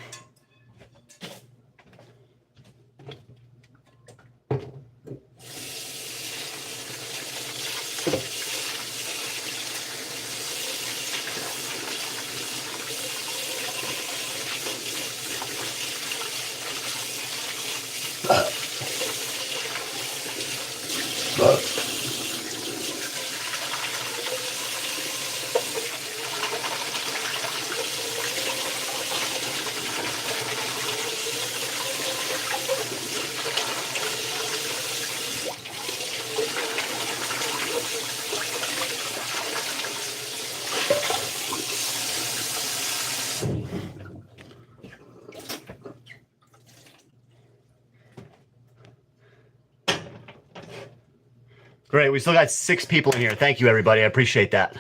Great, we still got 6 people in here. Thank you, everybody. I appreciate that.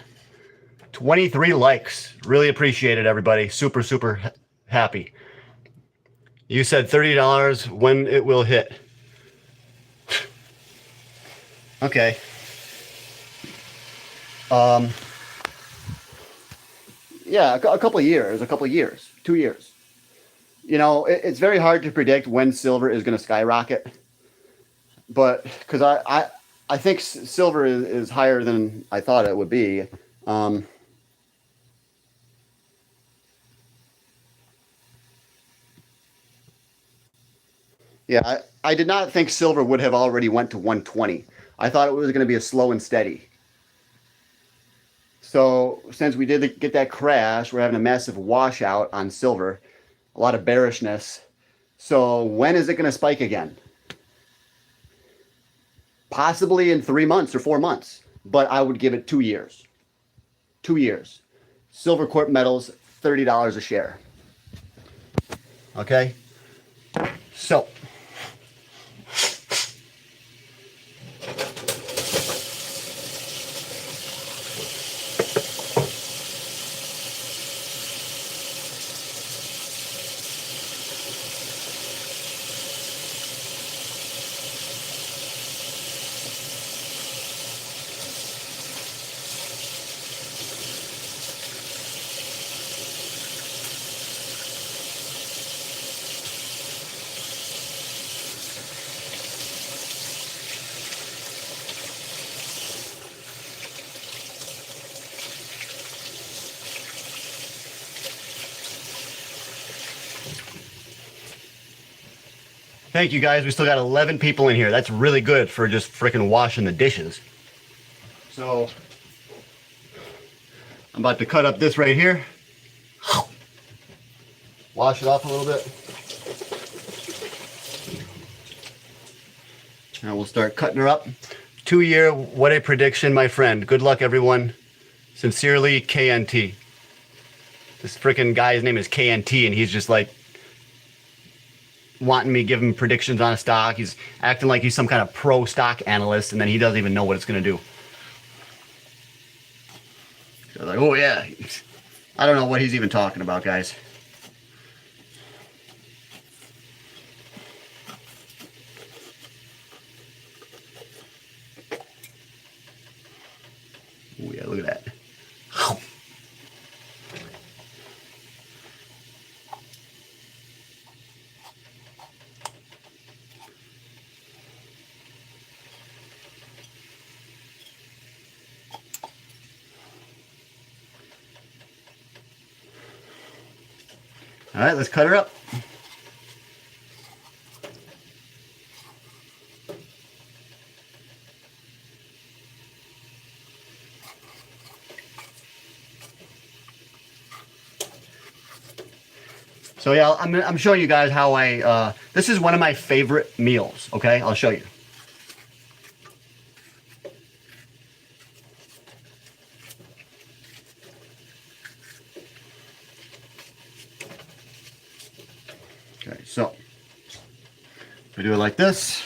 23 likes. Really appreciate it, everybody. Super, super happy. You said $30 when it will hit. Okay. Yeah, a couple of years, 2 years. You know, it's very hard to predict when silver is going to skyrocket. But because I think silver is higher than I thought it would be. Yeah, I did not think silver would have already went to 120. I thought it was going to be a slow and steady. So since we did get that crash, we're having a massive washout on silver, a lot of bearishness. So when is it going to spike again? Possibly in 3 months or 4 months.
but I would give it 2 years. 2 years. Silver Corp metals, $30 a share. Okay? So, thank you guys. We still got 11 people in here. That's really good for just freaking washing the dishes. So, I'm about to cut up this right here. Wash it off a little bit. And we'll start cutting her up. 2 year, what a prediction, my friend. Good luck, everyone. Sincerely, KNT. This freaking guy's name is KNT, and he's just like wanting me to give him predictions on a stock. He's acting like he's some kind of pro stock analyst, and then he doesn't even know what it's going to do. So like, oh yeah. I don't know what he's even talking about, guys. Oh yeah, look at that. All right, let's cut her up. So yeah, I'm showing you guys how I, this is one of my favorite meals, okay? I'll show you. Okay, so we do it like this.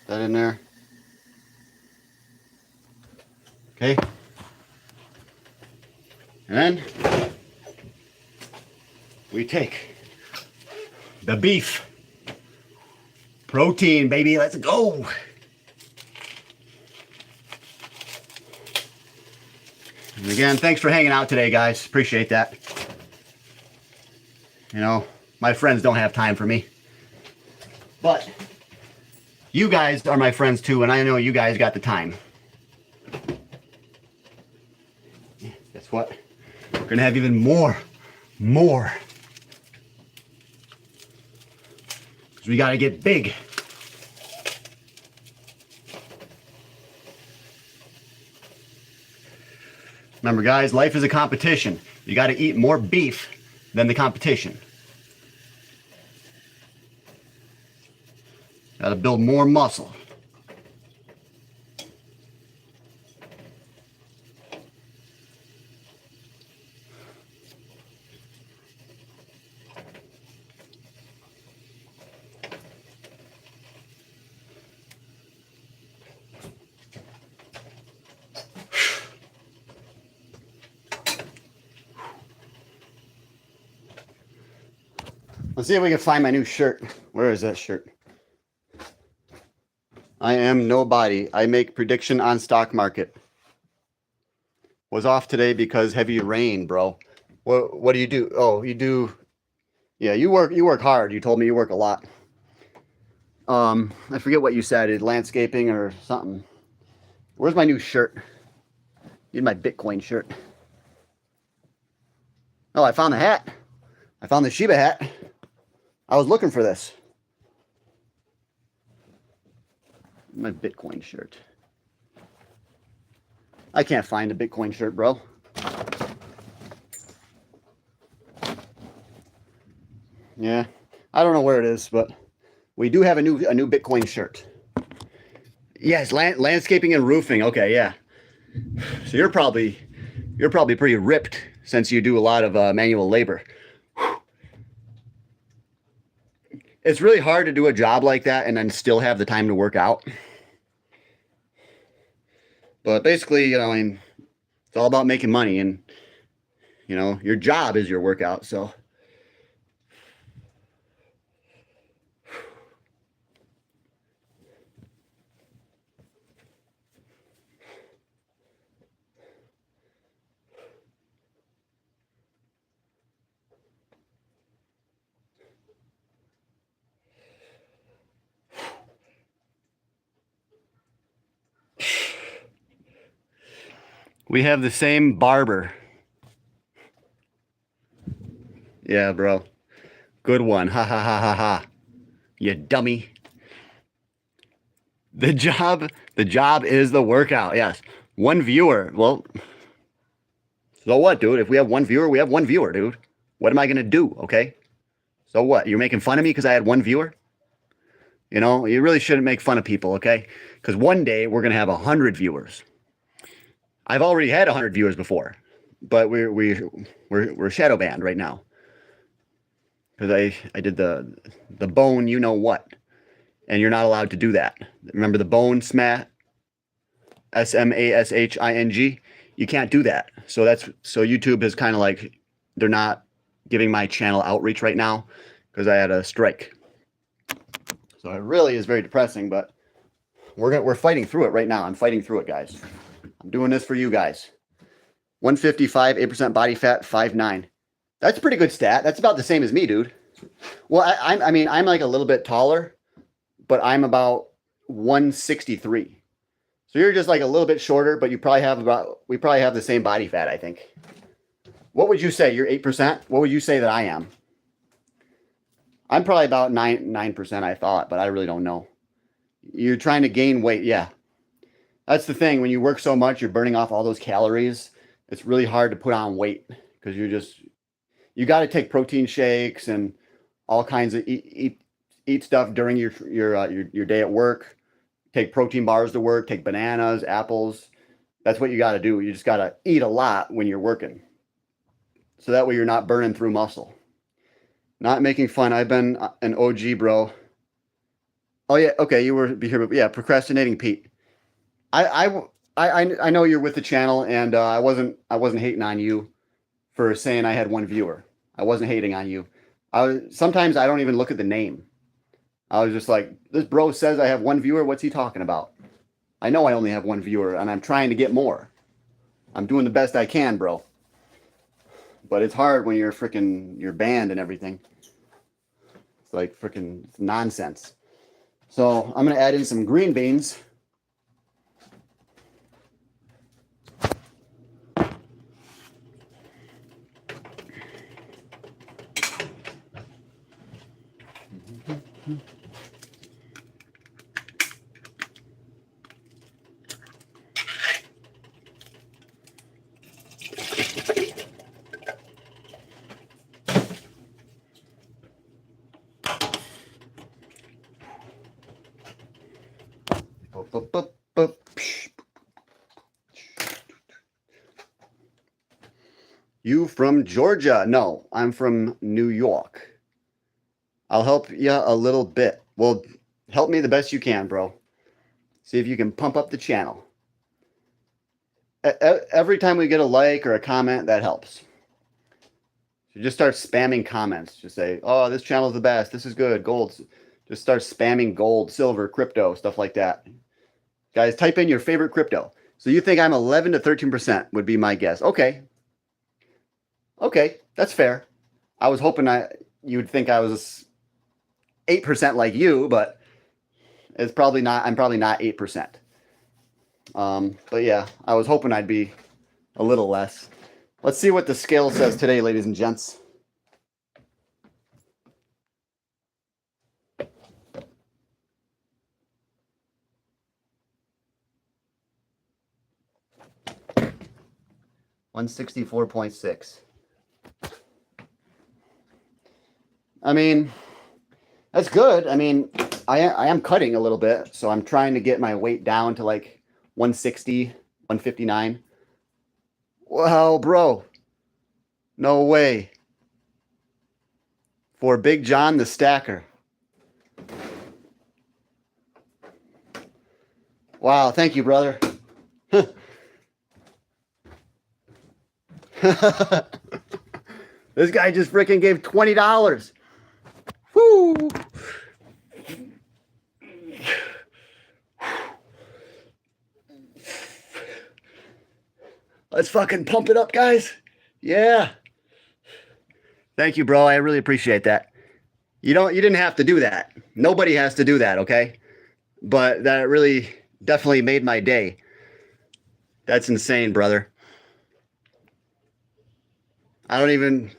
That in there. Okay. And then we take the beef. Protein, baby, let's go. And again, thanks for hanging out today, guys. Appreciate that. You know, my friends don't have time for me. But you guys are my friends too, and I know you guys got the time. Guess what? We're gonna have even more. Because we gotta get big. Remember guys, life is a competition. You gotta eat more beef than the competition. Gotta build more muscle. Let's see if we can find my new shirt. Where is that shirt? I am nobody. I make prediction on stock market. Was off today because heavy rain, bro. What do you do? Oh, you do. Yeah, you work hard. You told me you work a lot. I forget what you said. Landscaping or something. Where's my new shirt? Need my Bitcoin shirt. Oh, I found the hat. I found the Shiba hat. I was looking for this. My Bitcoin shirt. I can't find a Bitcoin shirt, bro. Yeah, I don't know where it is, but we do have a new Bitcoin shirt.
Yes, landscaping and roofing. Okay, yeah. So you're probably pretty ripped since you do a lot of manual labor. It's really hard to do a job like that and then still have the time to work out. But basically, you know, I mean, it's all about making money, and you know, your job is your workout. So we have the same barber. Yeah, bro. Good one. Ha ha ha ha ha. You dummy. The job is the workout. Yes. One viewer. Well, so what, dude? If we have one viewer, we have one viewer, dude. What am I gonna do? Okay. So what? You're making fun of me because I had one viewer? You know, you really shouldn't make fun of people, okay? Because one day we're gonna have 100 viewers. I've already had 100 viewers before, but we're shadow banned right now because I did the bone, you know what, and you're not allowed to do that. Remember the bone smash, SMASHING? You can't do that. So YouTube is kind of like they're not giving my channel outreach right now because I had a strike. So it really is very depressing, but we're fighting through it right now. I'm fighting through it, guys. I'm doing this for you guys. 155, 8% body fat, 5'9". That's a pretty good stat. That's about the same as me, dude. Well, I mean, I'm like a little bit taller, but I'm about 163. So you're just like a little bit shorter, but we probably have the same body fat, I think. What would you say? You're 8%? What would you say that I am? I'm probably about 9%, I thought, but I really don't know. You're trying to gain weight, yeah. That's the thing. When you work so much, you're burning off all those calories. It's really hard to put on weight because you got to take protein shakes and all kinds of eat stuff during your day at work. Take protein bars to work. Take bananas, apples. That's what you got to do. You just got to eat a lot when you're working, so that way you're not burning through muscle. Not making fun. I've been an OG, bro. Oh yeah, okay. You were here, but yeah, procrastinating Pete. I know you're with the channel, and I wasn't hating on you for saying I had one viewer. I wasn't hating on you. Sometimes I don't even look at the name. I was just like, this bro says I have one viewer. What's he talking about? I know I only have one viewer, and I'm trying to get more. I'm doing the best I can, bro. But it's hard when you're banned and everything. It's like freaking nonsense. So I'm gonna add in some green beans. You from Georgia? No, I'm from New York. I'll help you a little bit. Well, help me the best you can, bro. See if you can pump up the channel. Every time we get a like or a comment, that helps. So just start spamming comments. Just say, oh, this channel is the best. This is good. Gold. Just start spamming gold, silver, crypto, stuff like that. Guys, type in your favorite crypto. So you think I'm 11 to 13% would be my guess. Okay. Okay, that's fair. I was hoping you'd think I was 8% like you, but it's probably not. I'm probably not 8%. But yeah, I was hoping I'd be a little less. Let's see what the scale says today, ladies and gents. $164.6. I mean, that's good. I mean, I am cutting a little bit, so I'm trying to get my weight down to like 160, 159. Wow, bro. No way. For Big John the Stacker. Wow, thank you, brother. This guy just freaking gave $20. Woo! Let's fucking pump it up, guys. Yeah. Thank you, bro. I really appreciate that. You didn't have to do that. Nobody has to do that, okay? But that really definitely made my day. That's insane, brother. I don't even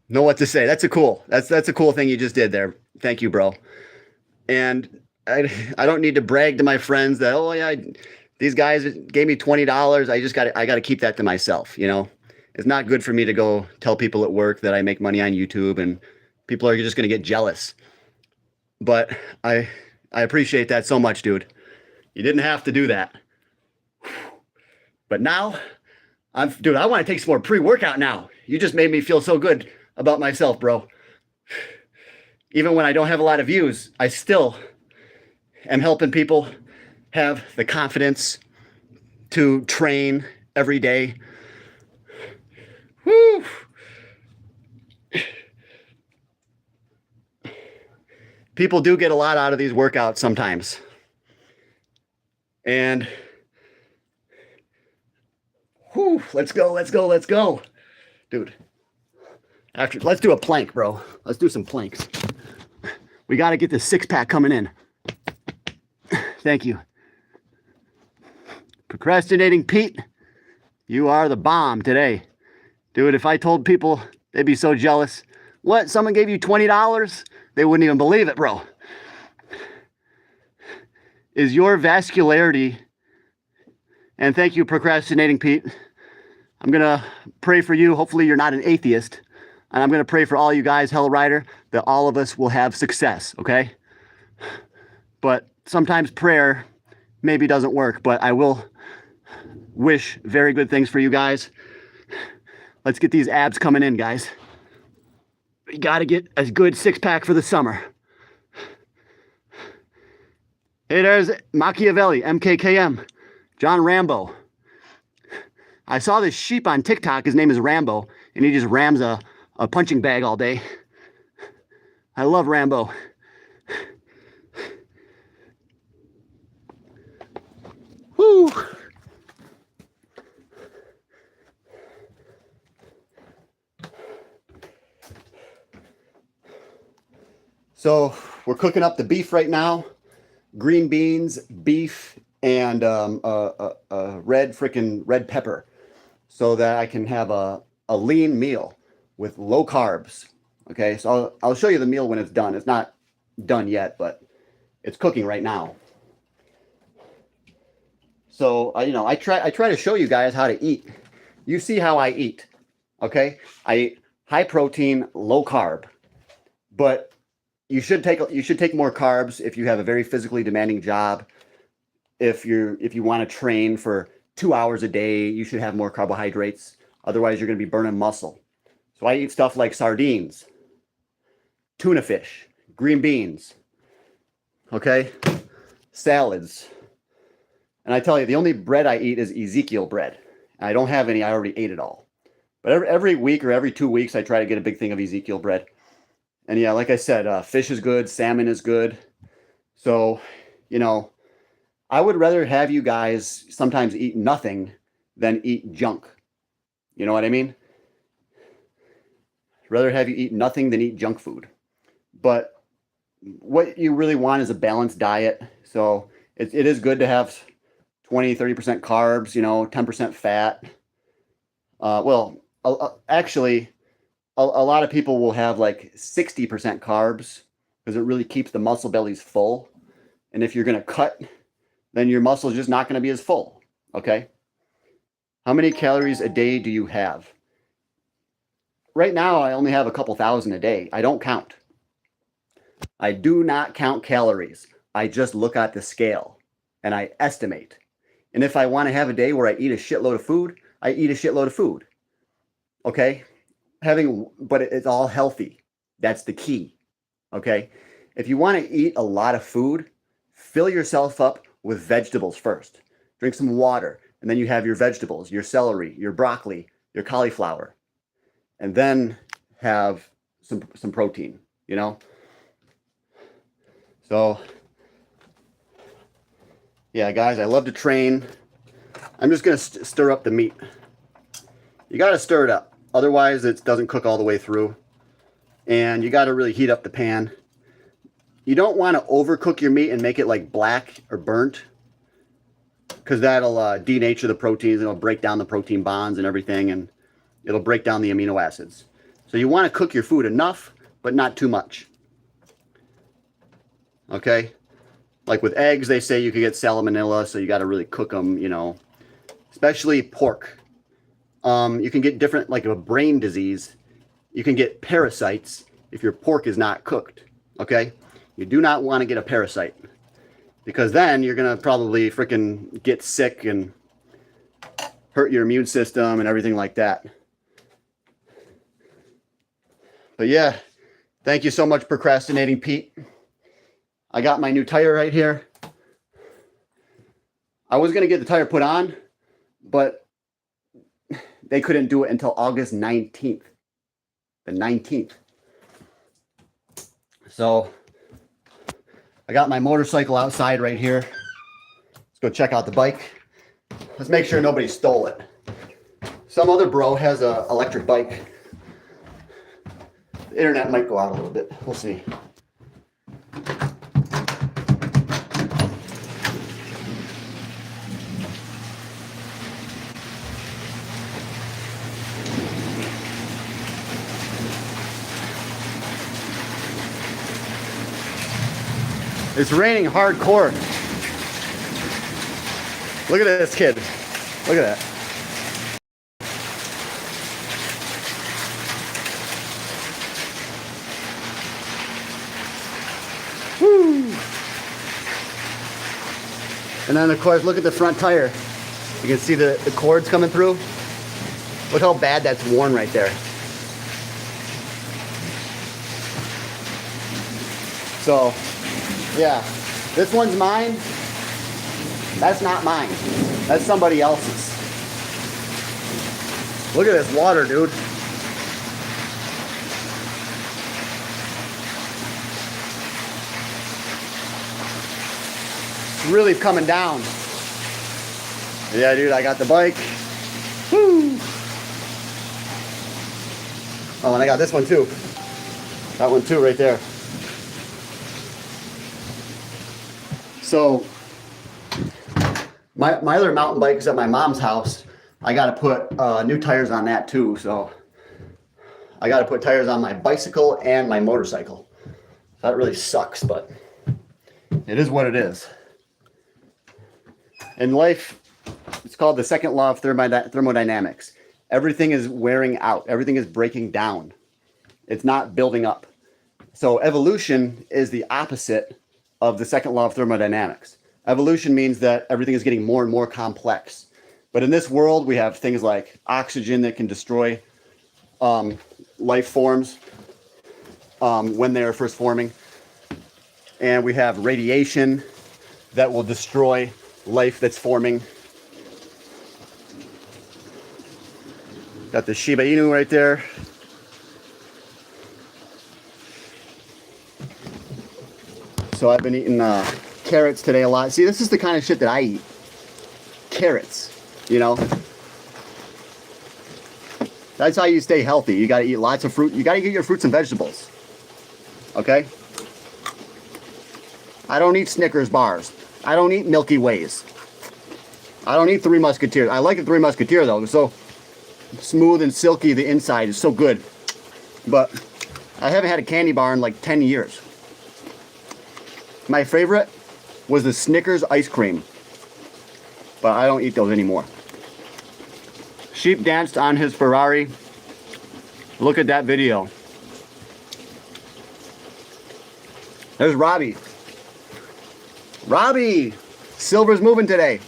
know what to say. That's a cool thing you just did there. Thank you, bro. And I don't need to brag to my friends that, oh yeah, these guys gave me $20. I got to keep that to myself, you know. It's not good for me to go tell people at work that I make money on YouTube and people are just going to get jealous. But I appreciate that so much, dude. You didn't have to do that. But now dude, I want to take some more pre-workout now. You just made me feel so good about myself, bro. Even when I don't have a lot of views, I still am helping people have the confidence to train every day. Woo! People do get a lot out of these workouts sometimes. And whew, let's go. Dude. Let's do a plank, bro. Let's do some planks. We got to get the six-pack coming in. Thank you. Procrastinating Pete, you are the bomb today. Dude, if I told people, they'd be so jealous. What? Someone gave you $20? They wouldn't even believe it, bro. Is your vascularity, and thank you, Procrastinating Pete. I'm going to pray for you. Hopefully you're not an atheist. And I'm going to pray for all you guys, Hell Rider, that all of us will have success, okay? But sometimes prayer maybe doesn't work, but I will wish very good things for you guys. Let's get these abs coming in, guys. We got to get a good six-pack for the summer. Hey, there's Machiavelli, MKKM, John Rambo. I saw this sheep on TikTok. His name is Rambo, and he just rams a punching bag all day. I love Rambo. Woo! So we're cooking up the beef right now. Green beans, beef, and red pepper, so that I can have a lean meal with low carbs. Okay, so I'll show you the meal when it's done. It's not done yet, but it's cooking right now. So I try to show you guys how to eat. You see how I eat. Okay, I eat high protein, low carb, but you should take more carbs if you have a very physically demanding job. If you want to train for 2 hours a day, you should have more carbohydrates. Otherwise, you're going to be burning muscle. So I eat stuff like sardines, tuna fish, green beans, okay, salads. And I tell you, the only bread I eat is Ezekiel bread. I don't have any. I already ate it all. But every week or every 2 weeks, I try to get a big thing of Ezekiel bread. And yeah, like I said, fish is good, salmon is good. So, I would rather have you guys sometimes eat nothing than eat junk. You know what I mean? I'd rather have you eat nothing than eat junk food. But what you really want is a balanced diet. So it is good to have 20-30% carbs, 10% fat. Actually, a lot of people will have like 60% carbs because it really keeps the muscle bellies full. And if you're going to cut, then your muscle is just not going to be as full. Okay? How many calories a day do you have? Right now, I only have a couple thousand a day. I don't count.
I do not count calories. I just look at the scale and I estimate. And if I want to have a day where I eat a shitload of food, I eat a shitload of food. Okay? But it's all healthy. That's the key. Okay? If you want to eat a lot of food, fill yourself up with vegetables first. Drink some water, and then you have your vegetables, your celery, your broccoli, your cauliflower, and then have some protein, you know? So, yeah, guys, I love to train. I'm just going to stir up the meat. You got to stir it up. Otherwise, it doesn't cook all the way through. And you got to really heat up the pan. You don't want to overcook your meat and make it like black or burnt, because that'll denature the proteins and it'll break down the protein bonds and everything, and it'll break down the amino acids. So you want to cook your food enough, but not too much. Okay? Like with eggs, they say you could get salmonella, so you got to really cook them, you know. Especially pork. You can get different, like a brain disease. You can get parasites if your pork is not cooked. Okay? You do not want to get a parasite, because then you're going to probably freaking get sick and hurt your immune system and everything like that. But yeah, thank you so much, Procrastinating Pete. I got my new tire right here. I was going to get the tire put on, but they couldn't do it until August 19th. The 19th. So I got my motorcycle outside right here. Let's go check out the bike. Let's make sure nobody stole it. Some other bro has an electric bike. The internet might go out a little bit. We'll see. It's raining hardcore. Look at this kid. Look at that. Woo. And then of course, look at the front tire. You can see the cords coming through. Look how bad that's worn right there. So, yeah, this one's mine. That's not mine. That's somebody else's. Look at this water, dude. It's really coming down. Yeah, dude, I got the bike. Woo! Oh, and I got this one too. That one too, right there. So, my other mountain bike is at my mom's house. I got to put new tires on that too. So, I got to put tires on my bicycle and my motorcycle. That really sucks, but it is what it is. In life, it's called the second law of thermodynamics. Everything is wearing out. Everything is breaking down. It's not building up. So evolution is the opposite of the second law of thermodynamics. Evolution means that everything is getting more and more complex. But in this world, we have things like oxygen that can destroy life forms when they are first forming. And we have radiation that will destroy life that's forming. Got the Shiba Inu right there. So I've been eating carrots today a lot. See, this is the kind of shit that I eat. Carrots, you know. That's how you stay healthy. You got to eat lots of fruit. You got to get your fruits and vegetables. Okay? I don't eat Snickers bars. I don't eat Milky Ways. I don't eat Three Musketeers. I like the Three Musketeers though. It's so smooth and silky. The inside is so good. But I haven't had a candy bar in like 10 years. My favorite was the Snickers ice cream. But I don't eat those anymore. Sheep danced on his Ferrari. Look at that video. There's Robbie. Robbie! Silver's moving today.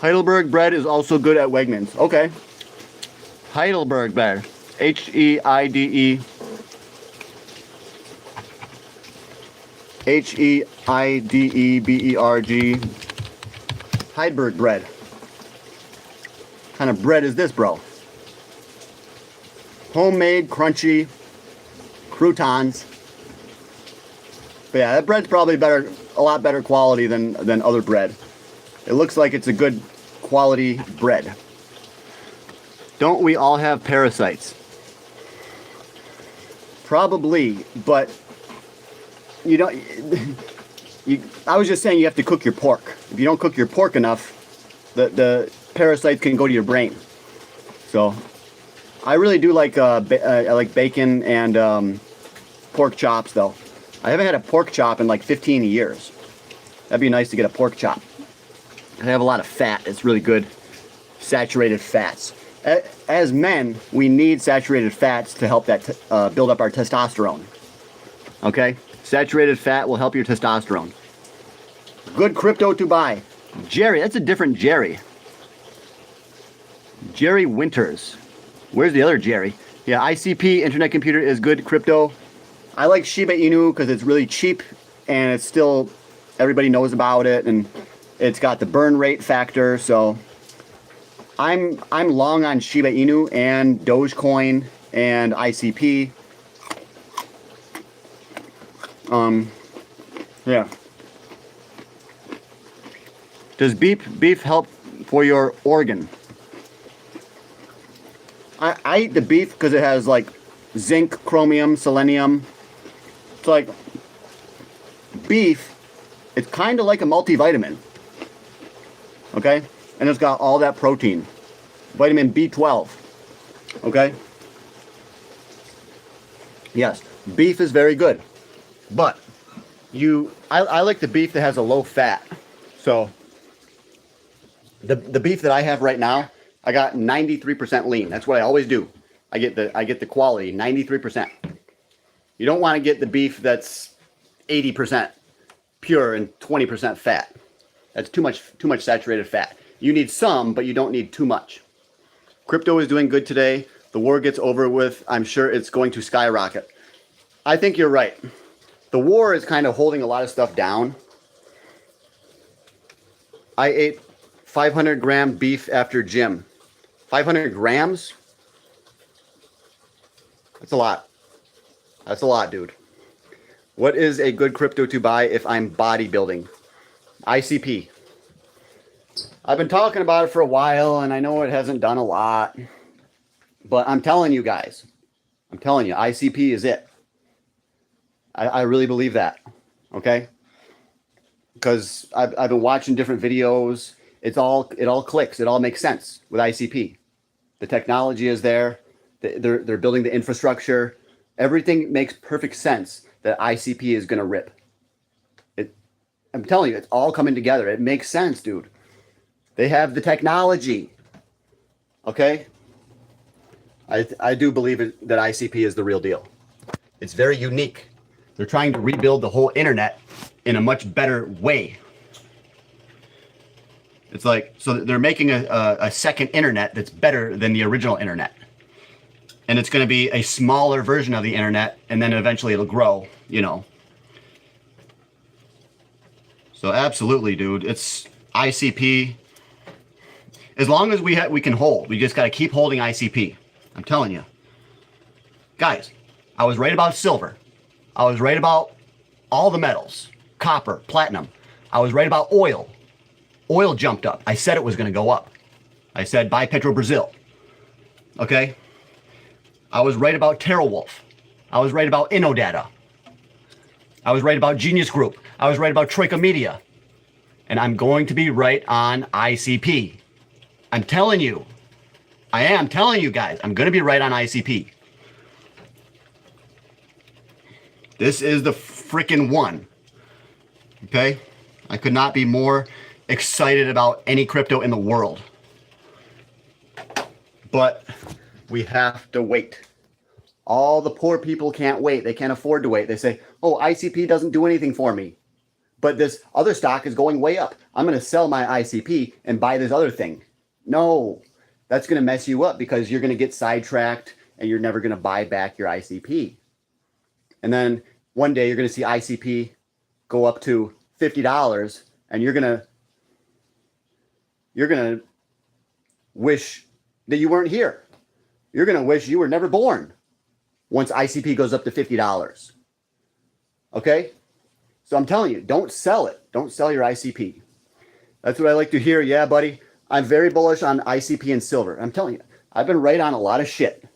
Heidelberg bread is also good at Wegmans. Okay. Heidelberg bread. H-E-I-D-E. H-E-I-D-E-B-E-R-G. Heidelberg bread. What kind of bread is this, bro? Homemade, crunchy, croutons. But yeah, that bread's probably better, a lot better quality than other bread. It looks like it's a good quality bread. Don't we all have parasites? Probably, but you don't. I was just saying you have to cook your pork. If you don't cook your pork enough, the parasites can go to your brain. So, I really do like I like bacon and pork chops though. I haven't had a pork chop in like 15 years. That'd be nice to get a pork chop. They have a lot of fat. It's really good, saturated fats. As men, we need saturated fats to help that build up our testosterone. Okay, saturated fat will help your testosterone. Good crypto to buy. Jerry, that's a different Jerry. Jerry Winters. Where's the other Jerry? Yeah, ICP, Internet Computer, is good crypto. I like Shiba Inu because it's really cheap and it's still, everybody knows about it, and it's got the burn rate factor. So I'm long on Shiba Inu and Dogecoin and ICP. Yeah. Does beef help for your organ? I eat the beef because it has like zinc, chromium, selenium. It's like beef. It's kind of like a multivitamin. Okay? And it's got all that protein. Vitamin B12. Okay? Yes, beef is very good. But I like the beef that has a low fat. So the beef that I have right now, I got 93% lean. That's what I always do. I get the quality, 93%. You don't want to get the beef that's 80% pure and 20% fat. That's too much saturated fat. You need some, but you don't need too much. Crypto is doing good today. The war gets over with. I'm sure it's going to skyrocket. I think you're right. The war is kind of holding a lot of stuff down. I ate 500 gram beef after gym. 500 grams? That's a lot. That's a lot, dude. What is a good crypto to buy if I'm bodybuilding? ICP. I've been talking about it for a while, and I know it hasn't done a lot. But I'm telling you guys. I'm telling you, ICP is it. I really believe that. Okay? Because I've been watching different videos. It all clicks. It all makes sense with ICP. The technology is there. They're building the infrastructure. Everything makes perfect sense that ICP is going to rip. I'm telling you, it's all coming together. It makes sense, dude. They have the technology. Okay? I do believe that ICP is the real deal. It's very unique. They're trying to rebuild the whole internet in a much better way. It's like, so they're making a second internet that's better than the original internet. And it's going to be a smaller version of the internet, and then eventually it'll grow, you know. So absolutely, dude. It's ICP. As long as we can hold. We just got to keep holding ICP. I'm telling you. Guys, I was right about silver. I was right about all the metals. Copper, platinum. I was right about oil. Oil jumped up. I said it was going to go up. I said buy Petro Brazil. Okay? I was right about TerraWolf. I was right about InnoData. I was right about Genius Group. I was right about Troika Media. And I'm going to be right on ICP. I'm telling you. I am telling you guys. I'm going to be right on ICP. This is the freaking one. Okay? I could not be more excited about any crypto in the world.
but we have to wait. All the poor people can't wait. They can't afford to wait. They say, oh, ICP doesn't do anything for me, but this other stock is going way up. I'm going to sell my ICP and buy this other thing. No, that's going to mess you up because you're going to get sidetracked and you're never going to buy back your ICP. And then one day you're going to see ICP go up to $50 and you're going to wish that you weren't here. You're going to wish you were never born once ICP goes up to $50. Okay? So I'm telling you, don't sell it. Don't sell your ICP. That's what I like to hear. Yeah, buddy. I'm very bullish on ICP and silver. I'm telling you, I've been right on a lot of shit.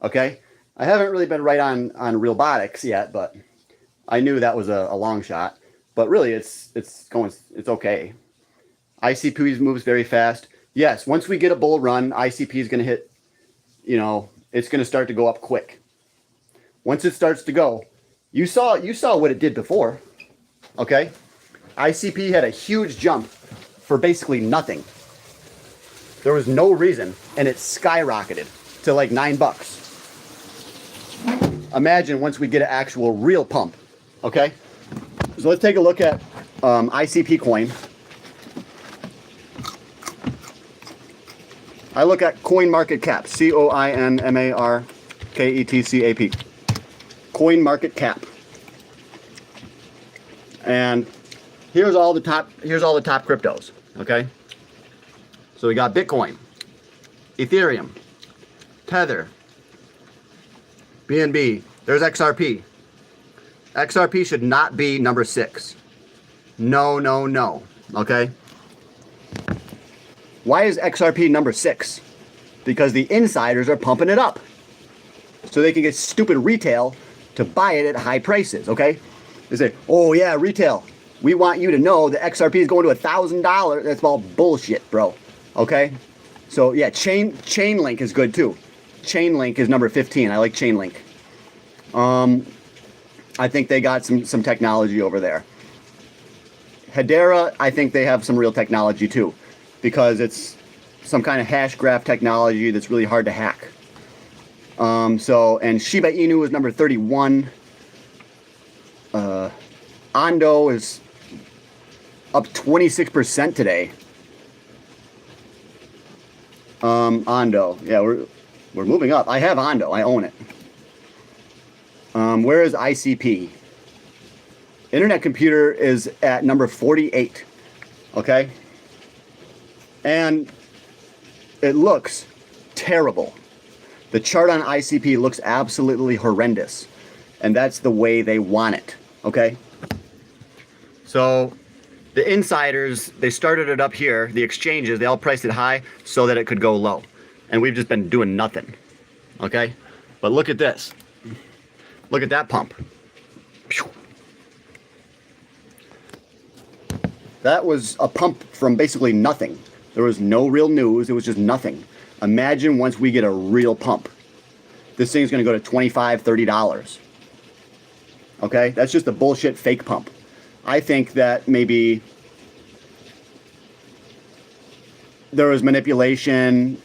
Okay? I haven't really been right on Realbotics yet, but I knew that was a long shot. But really, it's okay. ICP moves very fast. Yes, once we get a bull run, ICP is going to hit, it's going to start to go up quick. Once it starts to go, you saw what it did before. Okay? ICP had a huge jump for basically nothing. There was no reason, and it skyrocketed to like $9. Imagine once we get an actual real pump. Okay? So let's take a look at ICP coin. I look at coin market cap, COINMARKETCAP. Coin market cap. And here's all the top cryptos, okay? So we got Bitcoin, Ethereum, Tether, BNB, there's XRP. XRP should not be number 6. No, okay? Why is XRP number 6? Because the insiders are pumping it up so they can get stupid retail to buy it at high prices, okay? They say, oh yeah, retail, we want you to know that XRP is going to $1,000. That's all bullshit, bro, okay? So yeah, Chainlink is good too. Chainlink is number 15. I like Chainlink. I think they got some technology over there. Hedera, I think they have some real technology too, because it's some kind of hash graph technology that's really hard to hack. And Shiba Inu is number 31. Ondo is up 26% today. Ondo, yeah, we're moving up. I have Ondo, I own it. Where is ICP? Internet Computer is at number 48. Okay? And it looks terrible. The chart on ICP looks absolutely horrendous. And that's the way they want it. Okay? So the insiders, they started it up here. The exchanges, they all priced it high so that it could go low. And we've just been doing nothing. Okay? But look at this. Look at that pump. That was a pump from basically nothing. There was no real news. It was just nothing. Imagine once we get a real pump. This thing's going to go to $25, $30. Okay? That's just a bullshit fake pump. I think that maybe there was manipulation.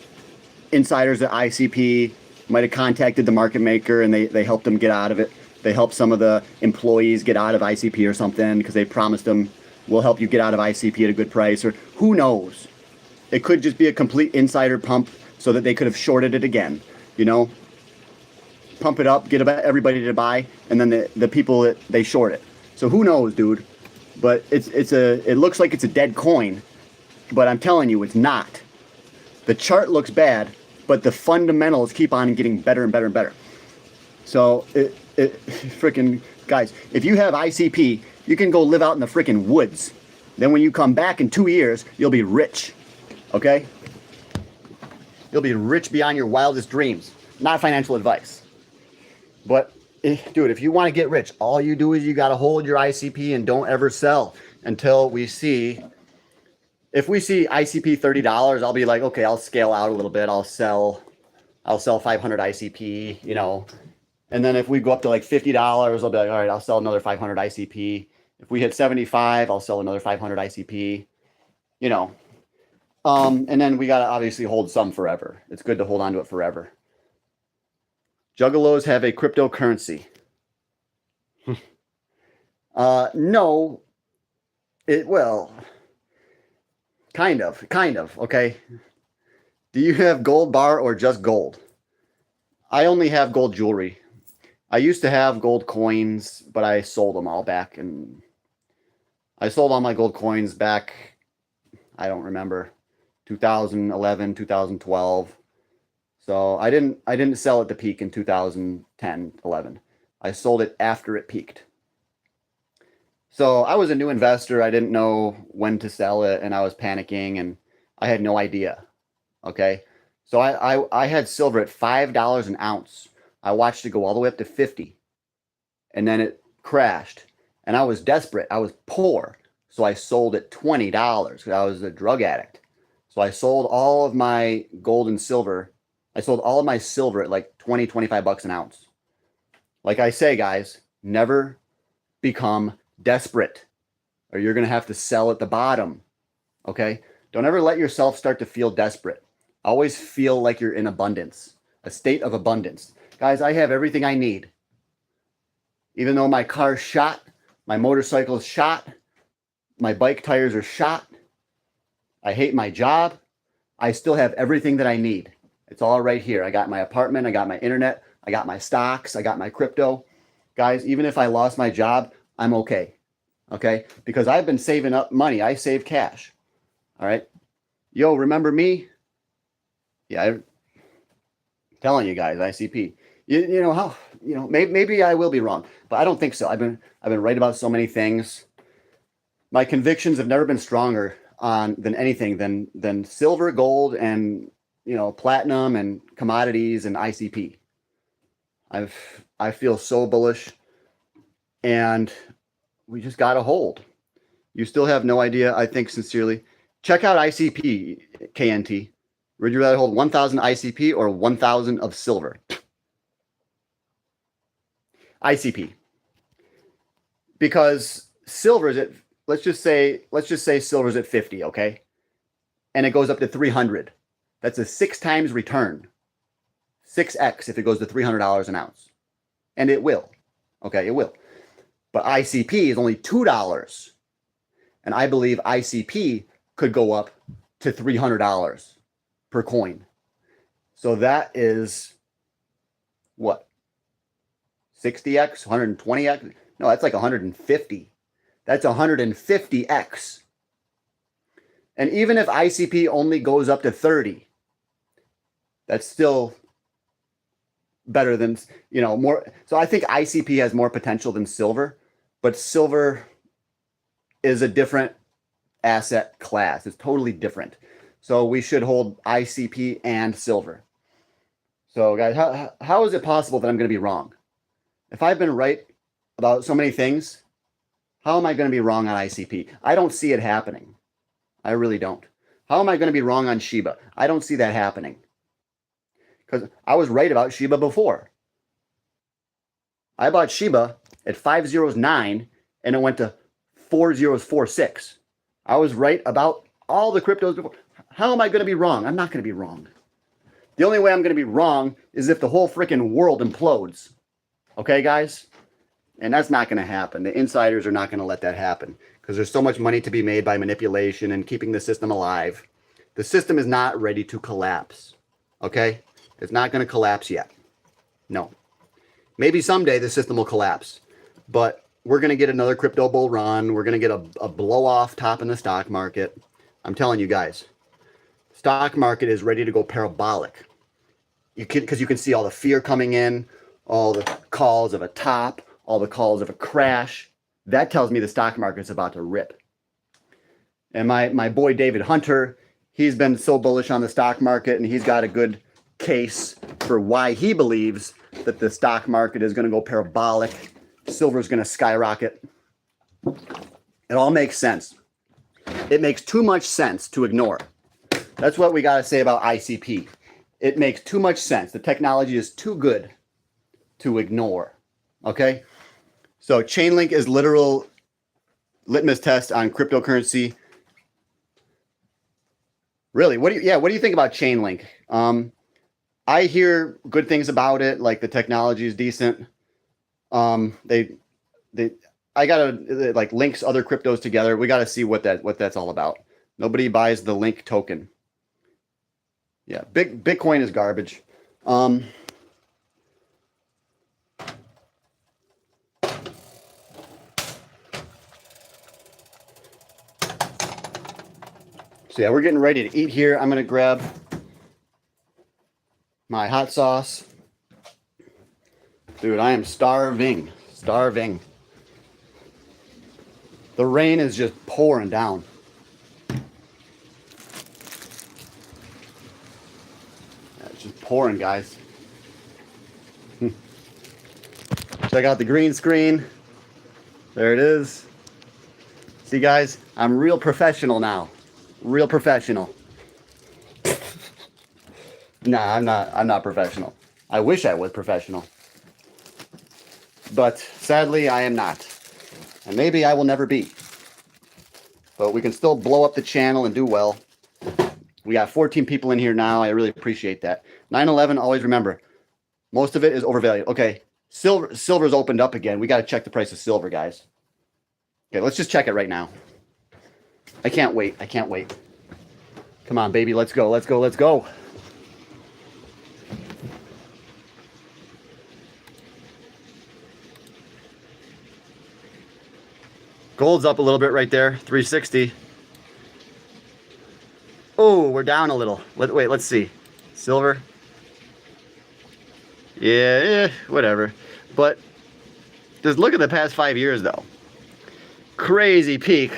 Insiders at ICP might have contacted the market maker and they helped them get out of it. They helped some of the employees get out of ICP or something because they promised them, we'll help you get out of ICP at a good price, or who knows. It could just be a complete insider pump so that they could have shorted it again, Pump it up, get everybody to buy, and then the people that they short it. So who knows, dude? But it looks like it's a dead coin, but I'm telling you, it's not. The chart looks bad, but the fundamentals keep on getting better and better and better. So freaking guys, if you have ICP, you can go live out in the freaking woods. Then when you come back in 2 years, you'll be rich. Okay? You'll be rich beyond your wildest dreams. Not financial advice. But dude, if you want to get rich, all you do is you got to hold your ICP and don't ever sell until we see. If we see ICP $30, I'll be like, okay, I'll scale out a little bit. I'll sell 500 ICP, And then if we go up to like $50, I'll be like, all right, I'll sell another 500 ICP. If we hit 75, I'll sell another 500 ICP.
And then we got to obviously hold some forever. It's good to hold on to it forever. Juggalos have a cryptocurrency. No, it will. Kind of, okay? Do you have gold bar or just gold? I only have gold jewelry. I used to have gold coins, but I sold them all back, and I sold all my gold coins back, I don't remember, 2011, 2012. So I didn't sell at the peak in 2010, 11. I sold it after it peaked. So I was a new investor. I didn't know when to sell it, and I was panicking, and I had no idea. Okay. So I had silver at $5 an ounce. I watched it go all the way up to 50, and then it crashed. And I was desperate. I was poor. So I sold at $20 because I was a drug addict. So I sold all of my gold and silver. I sold all of my silver at like 20, 25 bucks an ounce. Like I say, guys, never become desperate, or you're going to have to sell at the bottom. Okay? Don't ever let yourself start to feel desperate. Always feel like you're in abundance, a state of abundance. Guys, I have everything I need. Even though my car's shot, my motorcycle is shot, my bike tires are shot, I hate my job, I still have everything that I need. It's all right here. I got my apartment, I got my internet, I got my stocks, I got my crypto. Guys, even if I lost my job, I'm okay. Okay? Because I've been saving up money. I save cash. All right? Yo, remember me? Yeah, I'm telling you guys, ICP. You know how, maybe I will be wrong, but I don't think so. I've been right about so many things. My convictions have never been stronger than anything than silver, gold, and platinum and commodities and ICP. I feel so bullish, and we just got to hold. You still have no idea, I think, sincerely. Check out ICP, KNT. Would you rather hold 1,000 ICP or 1,000 of silver? ICP. Because silver's at, let's just say silver's at 50, okay? And it goes up to 300. That's a 6 times return. 6x if it goes to $300 an ounce. And it will. Okay, it will. But ICP is only $2. And I believe ICP could go up to $300 per coin. So that is what? 60x, 120x? No, that's like 150. That's 150x. And even if ICP only goes up to 30, that's still better than, more. So I think ICP has more potential than silver, but silver is a different asset class. It's totally different. So we should hold ICP and silver. So guys, how is it possible that I'm going to be wrong? If I've been right about so many things, how am I going to be wrong on ICP? I don't see it happening. I really don't. How am I going to be wrong on Shiba? I don't see that happening. Because I was right about Shiba before. I bought Shiba at 509 and it went to 4046. I was right about all the cryptos before. How am I going to be wrong? I'm not going to be wrong. The only way I'm going to be wrong is if the whole freaking world implodes. Okay, guys? And that's not going to happen. The insiders are not going to let that happen because there's so much money to be made by manipulation and keeping the system alive. The system is not ready to collapse. Okay? It's not going to collapse yet. No. Maybe someday the system will collapse. But we're going to get another crypto bull run. We're going to get a blow-off top in the stock market. I'm telling you guys. Stock market is ready to go parabolic. Because you can see all the fear coming in, all the calls of a top, all the calls of a crash. That tells me the stock market's about to rip. And my boy David Hunter, he's been so bullish on the stock market, and he's got a good case for why he believes that the stock market is going to go parabolic. Silver's going to skyrocket. It all makes sense. It makes too much sense to ignore. That's what we got to say about ICP. It makes too much sense. The technology is too good to ignore. Okay? So Chainlink is literal litmus test on cryptocurrency.
Really? What do you think about Chainlink? I hear good things about it, like the technology is decent. They I gotta like links other cryptos together. We gotta see what that's all about. Nobody buys the Link token. Yeah, Bitcoin is garbage. So yeah, we're getting ready to eat here. I'm gonna grab my hot sauce. Dude, I am starving. Starving. The rain is just pouring down. Yeah, it's just pouring, guys. Check out the green screen. There it is. See, guys, I'm real professional now. Real professional. Nah, I'm not professional. I wish I was professional. But sadly, I am not. And maybe I will never be. But we can still blow up the channel and do well. We got 14 people in here now. I really appreciate that. 9/11, always remember, most of it is overvalued. Okay, silver's opened up again. We got to check the price of silver, guys. Okay, let's just check it right now. I can't wait. I can't wait. Come on, baby. Let's go. Let's go. Let's go. Gold's up a little bit right there. 360. Oh, we're down a little. Wait, let's see. Silver. Yeah, whatever. But just look at the past 5 years, though. Crazy peak.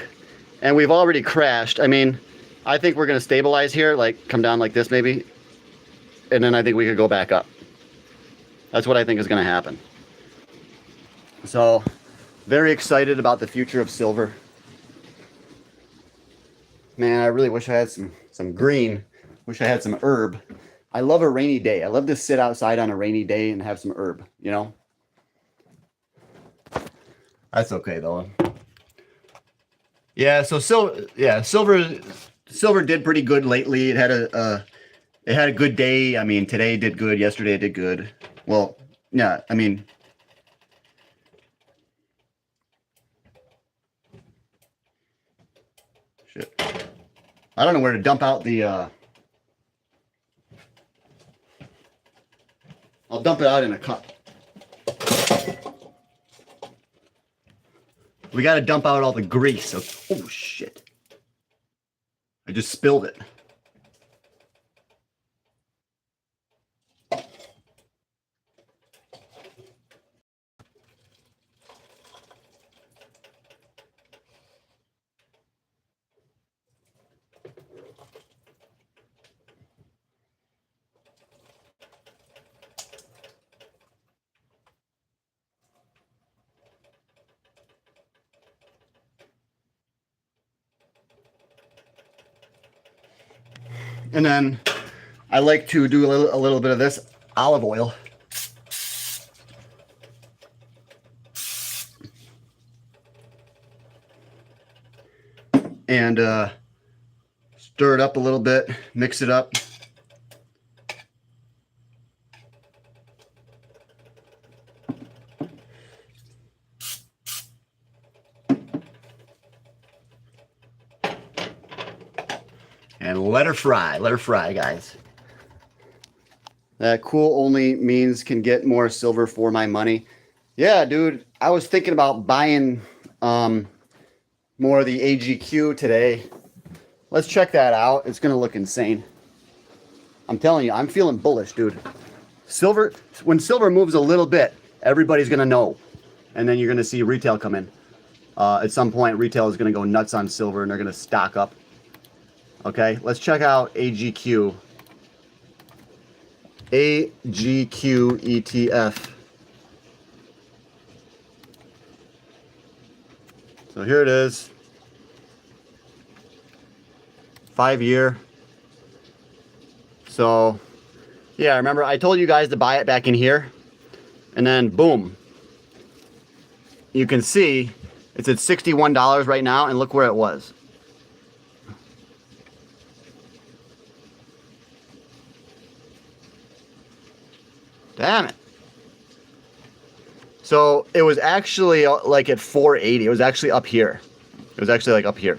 And we've already crashed. I mean, I think we're going to stabilize here, like come down like this maybe. And then I think we could go back up. That's what I think is going to happen. So, very excited about the future of silver. Man, I really wish I had some green. Wish I had some herb. I love a rainy day. I love to sit outside on a rainy day and have some herb, you know? That's okay, though. Yeah, so silver did pretty good lately. It had a good day. I mean, today did good. Yesterday it did good. Well, yeah, I mean, shit. I don't know where to dump out the I'll dump it out in a cup. We got to dump out all the grease. Oh, shit. I just spilled it. And then I like to do a little bit of this olive oil. And stir it up a little bit, mix it up. And let her fry, guys. That cool only means can get more silver for my money. Yeah, dude, I was thinking about buying more of the AGQ today. Let's check that out. It's gonna look insane. I'm telling you, I'm feeling bullish, dude. Silver, when silver moves a little bit, everybody's gonna know. And then you're gonna see retail come in. At some point, retail is gonna go nuts on silver and they're gonna stock up. Okay, let's check out AGQ. AGQ ETF. So here it is. 5-year. So, yeah, remember I told you guys to buy it back in here. And then, boom. You can see it's at $61 right now, and look where it was.
Damn it. So it was actually like at 480. It was actually up here. It was actually like up here.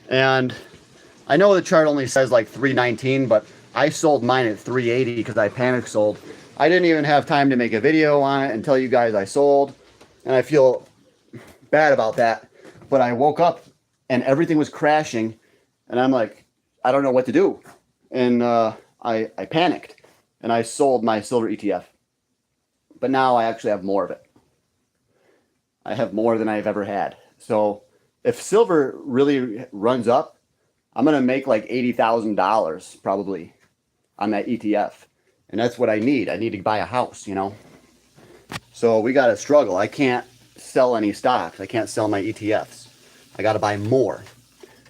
And I know the chart only says like 319, but I sold mine at 380 because I panic sold. I didn't even have time to make a video on it and tell you guys I sold. And I feel bad about that. But I woke up and everything was crashing. And I'm like, I don't know what to do. And I panicked. And I sold my silver ETF. But now I actually have more of it. I have more than I've ever had. So if silver really runs up, I'm going to make like $80,000 probably on that ETF. And that's what I need. I need to buy a house, you know. So we got to struggle. I can't sell any stocks. I can't sell my ETFs. I got to buy more.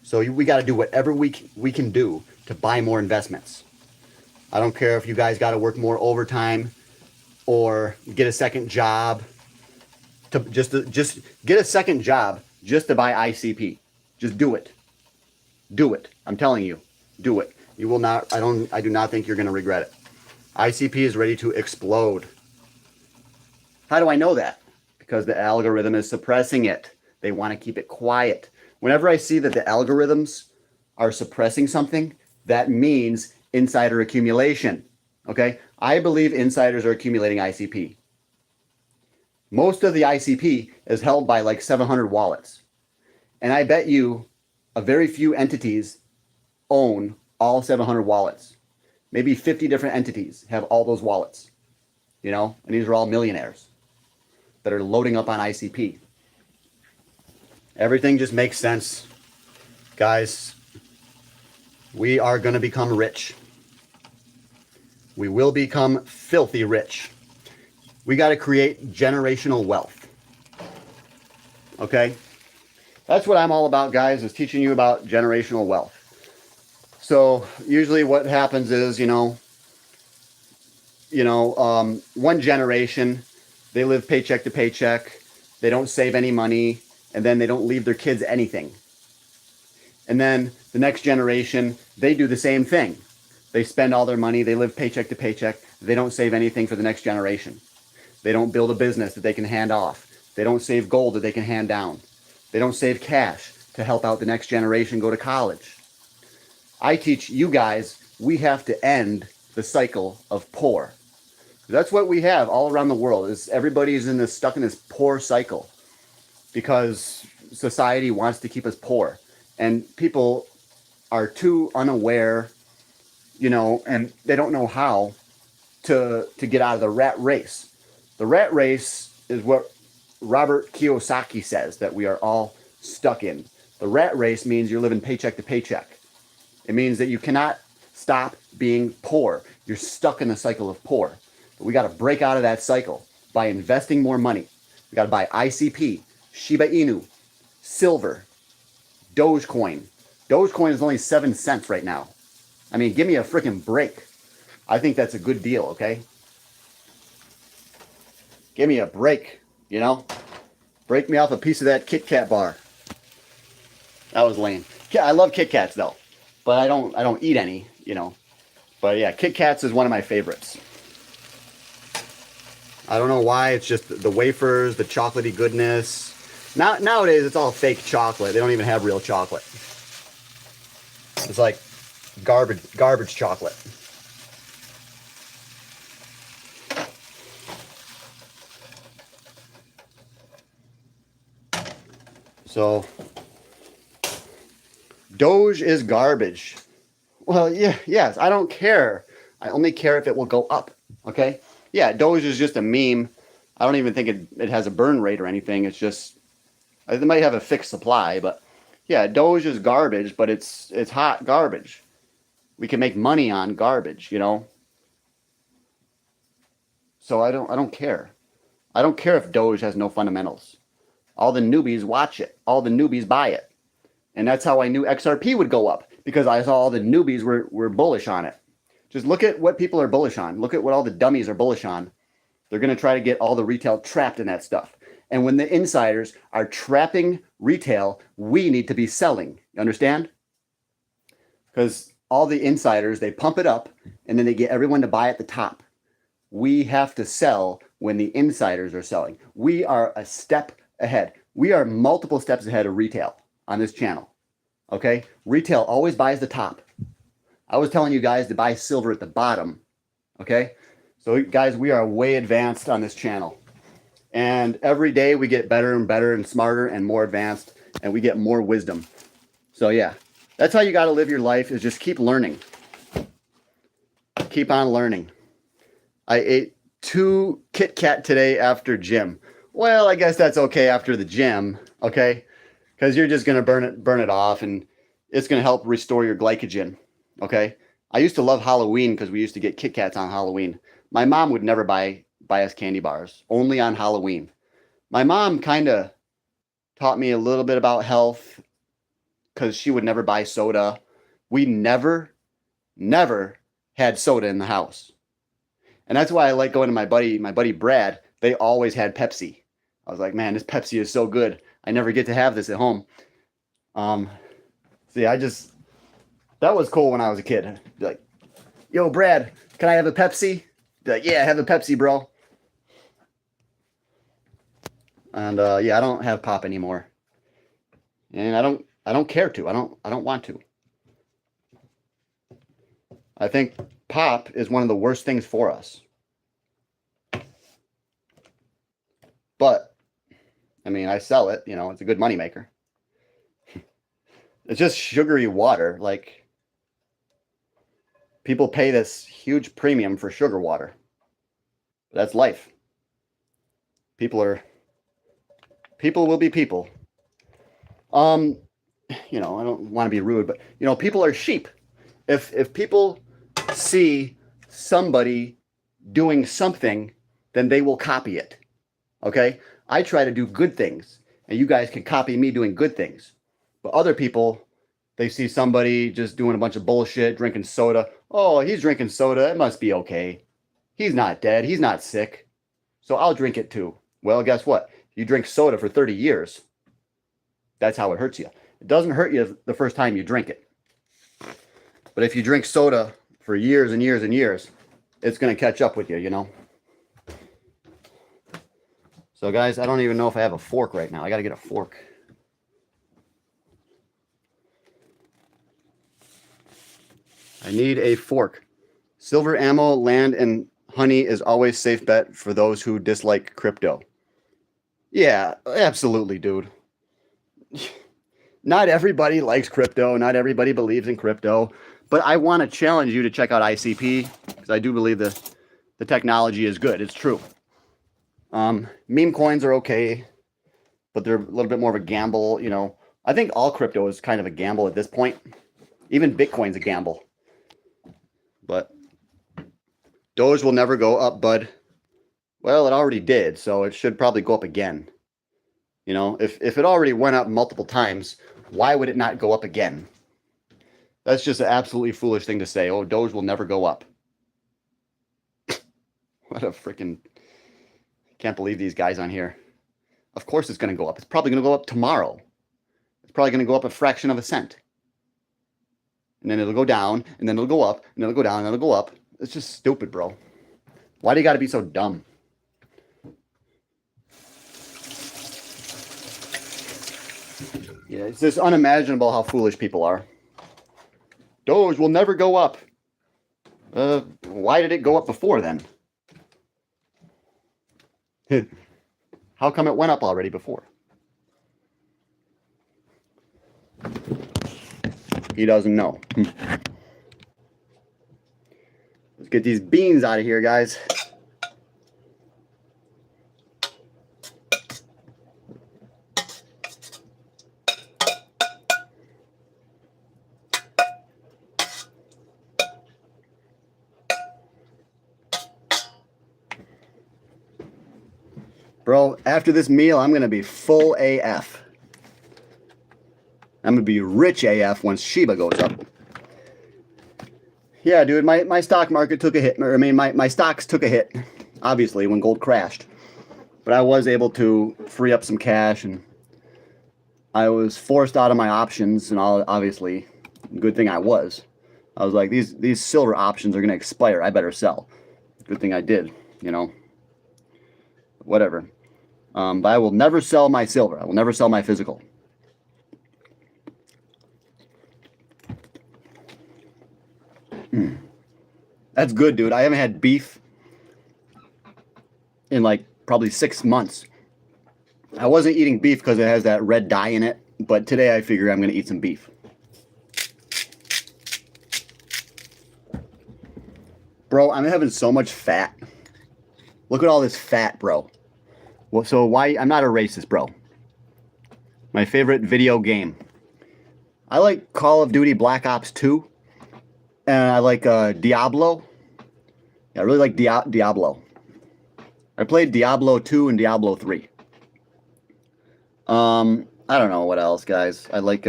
So we got to do whatever we can do to buy more investments. I don't care if you guys got to work more overtime or get a second job to just get a second job just to buy ICP. Just do it. Do it. I'm telling you, do it. You will not, I do not think you're going to regret it. ICP is ready to explode. How do I know that? Because the algorithm is suppressing it. They want to keep it quiet. Whenever I see that the algorithms are suppressing something, that means insider accumulation. Okay? I believe insiders are accumulating ICP. Most of the ICP is held by like 700 wallets. And I bet you a very few entities own all 700 wallets. Maybe 50 different entities have all those wallets. You know? And these are all millionaires that are loading up on ICP. Everything just makes sense. Guys, we are going to become rich. We will become filthy rich. We got to create generational wealth. Okay? That's what I'm all about, guys, is teaching you about generational wealth. So usually what happens is, one generation, they live paycheck to paycheck. They don't save any money, and then they don't leave their kids anything. And then the next generation, they do the same thing. They spend all their money. They live paycheck to paycheck. They don't save anything for the next generation. They don't build a business that they can hand off. They don't save gold that they can hand down. They don't save cash to help out the next generation go to college. I teach you guys, we have to end the cycle of poor. That's what we have all around the world. Is everybody's stuck in this poor cycle because society wants to keep us poor. And people are too unaware, and they don't know how to get out of the rat race. The rat race is what Robert Kiyosaki says that we are all stuck in. The rat race means you're living paycheck to paycheck. It means that you cannot stop being poor. You're stuck in the cycle of poor. But we got to break out of that cycle by investing more money. We got to buy ICP, Shiba Inu, silver, Dogecoin. Dogecoin is only 7 cents right now. I mean, give me a freaking break. I think that's a good deal, okay? Give me a break, Break me off a piece of that Kit Kat bar. That was lame. I love Kit Kats though, but I don't eat any, But yeah, Kit Kats is one of my favorites. I don't know why. It's just the wafers, the chocolatey goodness. Nowadays, it's all fake chocolate. They don't even have real chocolate. It's like garbage chocolate. So, Doge is garbage. Well, yes, I don't care. I only care if it will go up, okay? Yeah, Doge is just a meme. I don't even think it has a burn rate or anything. It's just, it might have a fixed supply, but yeah, Doge is garbage, but it's hot garbage. We can make money on garbage, So I don't care. I don't care if Doge has no fundamentals. All the newbies watch it. All the newbies buy it. And that's how I knew XRP would go up, because I saw all the newbies were bullish on it. Just look at what people are bullish on. Look at what all the dummies are bullish on. They're going to try to get all the retail trapped in that stuff. And when the insiders are trapping retail, we need to be selling. You understand? Because all the insiders, they pump it up, and then they get everyone to buy at the top. We have to sell when the insiders are selling. We are a step ahead. We are multiple steps ahead of retail on this channel. Okay? Retail always buys the top. I was telling you guys to buy silver at the bottom. Okay? So guys, we are way advanced on this channel. And every day we get better and better and smarter and more advanced, and we get more wisdom. So yeah, that's how you got to live your life, is just keep learning. Keep on learning. I ate 2 Kit Kat today after gym. Well, I guess that's okay after the gym, okay? Because you're just going to burn it off, and it's going to help restore your glycogen, okay? I used to love Halloween because we used to get Kit Kats on Halloween. My mom would never buy us candy bars, only on Halloween. My mom kind of taught me a little bit about health because she would never buy soda. We never had soda in the house. And that's why I like going to my buddy Brad. They always had Pepsi. I was like, man, this Pepsi is so good. I never get to have this at home. See, that was cool when I was a kid. Be like, yo, Brad, can I have a Pepsi? Be like, yeah, have a Pepsi, bro. And yeah, I don't have pop anymore. And I don't care to. I don't want to. I think pop is one of the worst things for us. But I mean, I sell it, you know, it's a good moneymaker. It's just sugary water. Like, people pay this huge premium for sugar water. That's life. People will be people. You know, I don't want to be rude, but you know, people are sheep. If people see somebody doing something, then they will copy it. Okay? I try to do good things, and you guys can copy me doing good things. But other people, they see somebody just doing a bunch of bullshit, drinking soda. Oh, he's drinking soda. It must be okay. He's not dead. He's not sick. So I'll drink it too. Well, guess what? You drink soda for 30 years. That's how it hurts you. It doesn't hurt you the first time you drink it. But if you drink soda for years and years and years, it's going to catch up with you, you know? So guys, I don't even know if I have a fork right now. I got to get a fork. I need a fork. Silver ammo, land, and honey is always safe bet for those who dislike crypto. Yeah, absolutely, dude. Not everybody likes crypto. Not everybody believes in crypto. But I want to challenge you to check out ICP, because I do believe the technology is good. It's true. Meme coins are okay, but they're a little bit more of a gamble, you know. I think all crypto is kind of a gamble at this point. Even Bitcoin's a gamble. But Doge will never go up, bud. Well, it already did, so it should probably go up again. You know, if it already went up multiple times, why would it not go up again? That's just an absolutely foolish thing to say. Oh, Doge will never go up. What a freaking... Can't believe these guys on here. Of course it's going to go up. It's probably going to go up tomorrow. It's probably going to go up a fraction of a cent. And then it'll go down, and then it'll go up, and then it'll go down, and then it'll go up. It's just stupid, bro. Why do you got to be so dumb? Yeah, it's just unimaginable how foolish people are. Doge will never go up. Why did it go up before then? How come it went up already before? He doesn't know. Let's get these beans out of here, guys. Bro, after this meal, I'm going to be full AF. I'm going to be rich AF once Shiba goes up. Yeah, dude, my stock market took a hit. I mean, my stocks took a hit, obviously, when gold crashed. But I was able to free up some cash, and I was forced out of my options, and obviously, good thing I was. I was like, these silver options are going to expire. I better sell. Good thing I did, you know. Whatever. But I will never sell my silver. I will never sell my physical. That's good, dude. I haven't had beef in like probably 6 months. I wasn't eating beef because it has that red dye in it, but today I figure I'm going to eat some beef. Bro, I'm having so much fat. Look at all this fat, bro. Well, so why? I'm not a racist, bro. My favorite video game. I like Call of Duty Black Ops 2. And I like Diablo. Yeah, I really like Diablo. I played Diablo 2 and Diablo 3. I don't know what else, guys. I like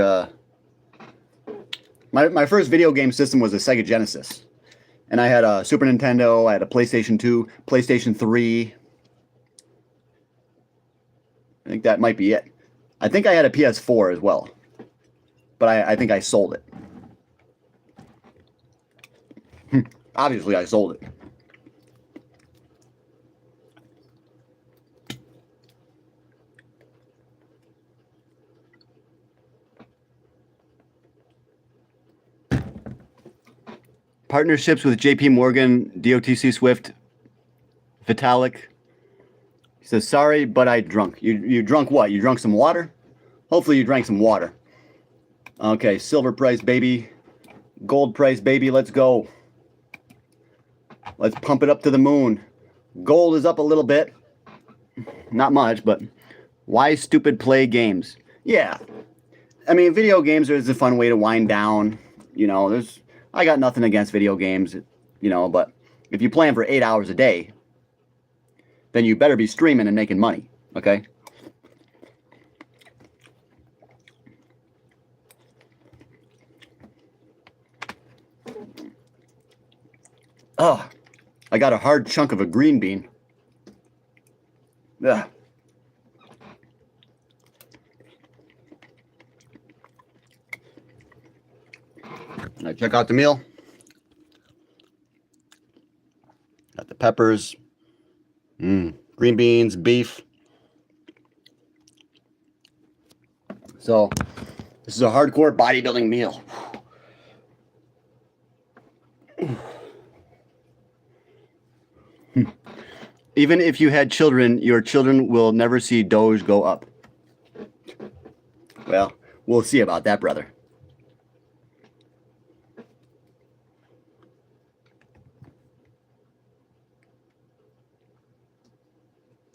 my first video game system was a Sega Genesis. And I had a Super Nintendo, I had a PlayStation 2, PlayStation 3. I think that might be it. I think I had a PS4 as well. But I think I sold it. Obviously, I sold it. Partnerships with JP Morgan, DOTC Swift, Vitalik. He says, sorry, but I drunk. You drunk what? You drunk some water? Hopefully you drank some water. Okay, silver price, baby. Gold price, baby. Let's go. Let's pump it up to the moon. Gold is up a little bit. Not much, but why stupid play games? Yeah. I mean, video games is a fun way to wind down. You know, I got nothing against video games, you know, but if you play them for 8 hours a day, then you better be streaming and making money, okay? Oh, I got a hard chunk of a green bean. Ugh. Now check out the meal. Got the peppers, green beans, beef. So this is a hardcore bodybuilding meal. Even if you had children, your children will never see Doge go up. Well, we'll see about that, brother.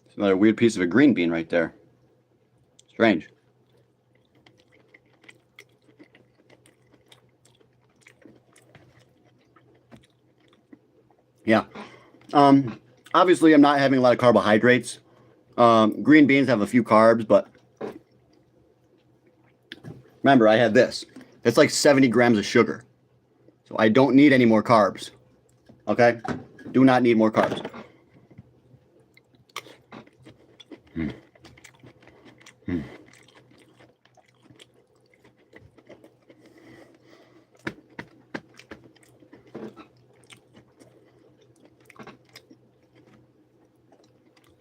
It's another weird piece of a green bean right there. Strange. Yeah. Obviously, I'm not having a lot of carbohydrates. Green beans have a few carbs, but remember, I had this. It's like 70 grams of sugar. So I don't need any more carbs. Okay? Do not need more carbs.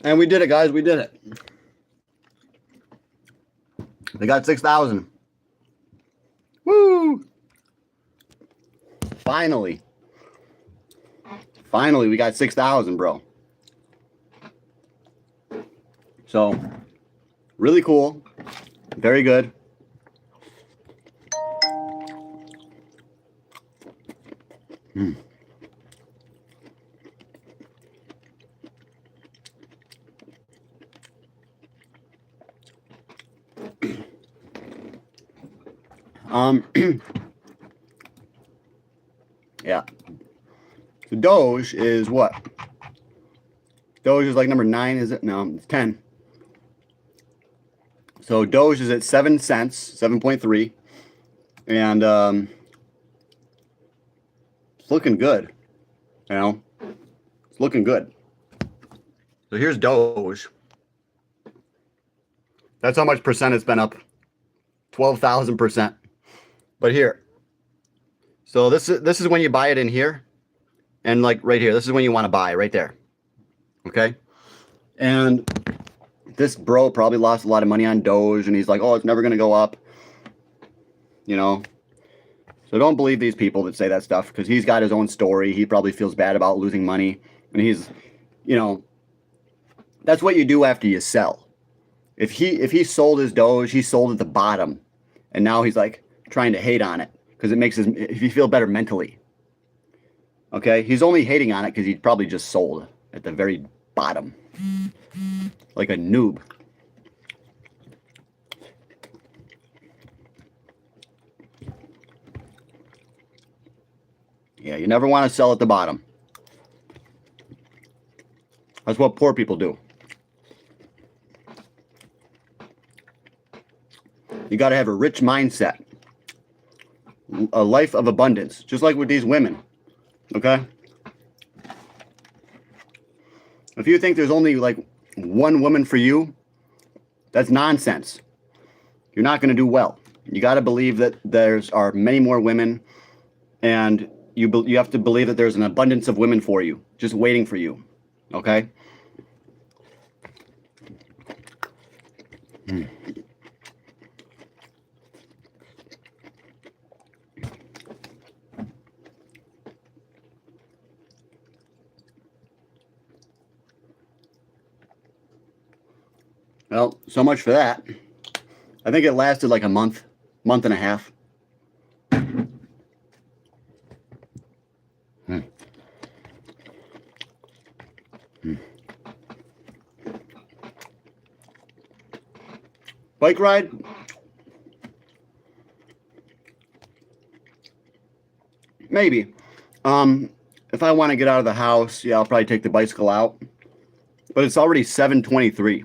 And we did it, guys. We did it. They got 6,000. Woo! Finally. Finally, we got 6,000, bro. So, really cool. Very good. Yeah. So Doge is what? Doge is like number 9, is it? No, it's 10. So Doge is at 7 cents, 7.3. And it's looking good. You know? It's looking good. So here's Doge. That's how much percent it's been up. 12,000%. But here, So this is when you buy it in here, and like right here, this is when you want to buy right there. Okay, and this bro probably lost a lot of money on Doge, and he's like, oh, it's never gonna go up, you know. So don't believe these people that say that stuff, because he's got his own story. He probably feels bad about losing money, and he's, you know, that's what you do after you sell. If he sold his Doge, he sold at the bottom, and now he's like trying to hate on it because it makes if you feel better mentally. Okay, he's only hating on it because he probably just sold at the very bottom, like a noob. Yeah, you never want to sell at the bottom. That's what poor people do. You got to have a rich mindset, a life of abundance, just like with these women. Okay? If you think there's only like one woman for you, that's nonsense. You're not going to do well. You got to believe that are many more women, and you have to believe that there's an abundance of women for you, just waiting for you. Okay? Well, so much for that. I think it lasted like a month and a half. Bike ride? Maybe. If I want to get out of the house, yeah, I'll probably take the bicycle out. But it's already 7:23.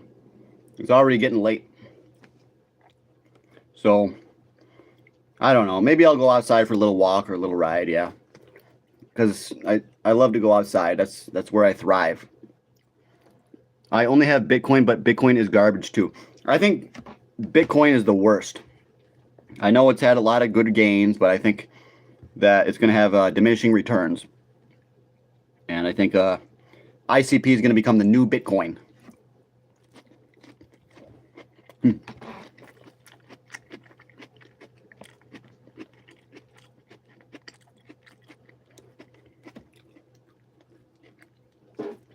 It's already getting late. So, I don't know. Maybe I'll go outside for a little walk or a little ride, yeah. Because I love to go outside. That's where I thrive. I only have Bitcoin, but Bitcoin is garbage too. I think Bitcoin is the worst. I know it's had a lot of good gains, but I think that it's going to have diminishing returns. And I think ICP is going to become the new Bitcoin.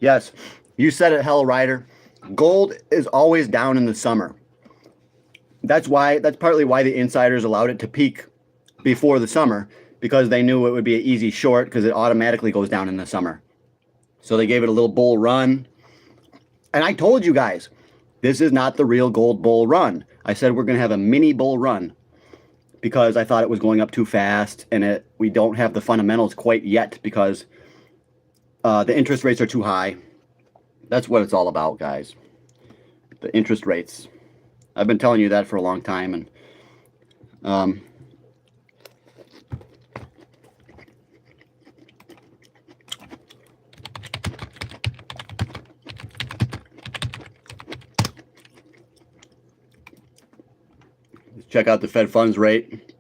Yes, you said it, Hell Rider. Gold is always down in the summer. That's partly why the insiders allowed it to peak before the summer, because they knew it would be an easy short because it automatically goes down in the summer. So they gave it a little bull run. And I told you guys, this is not the real gold bull run. I said we're going to have a mini bull run because I thought it was going up too fast, and we don't have the fundamentals quite yet because the interest rates are too high. That's what it's all about, guys. The interest rates. I've been telling you that for a long time, and let's check out the Fed funds rate.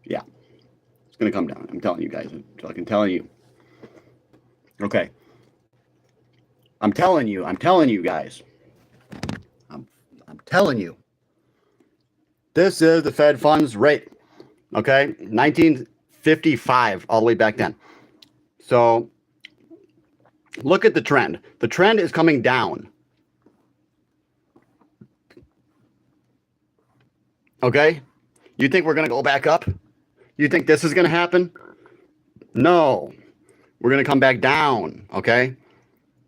Yeah, it's going to come down. I'm telling you guys. I'm fucking telling you. Okay. I'm telling you guys. I'm telling you. This is the Fed funds rate. Okay? 1955, all the way back then. So look at the trend. The trend is coming down. Okay? You think we're going to go back up? You think this is going to happen? No. We're going to come back down, okay?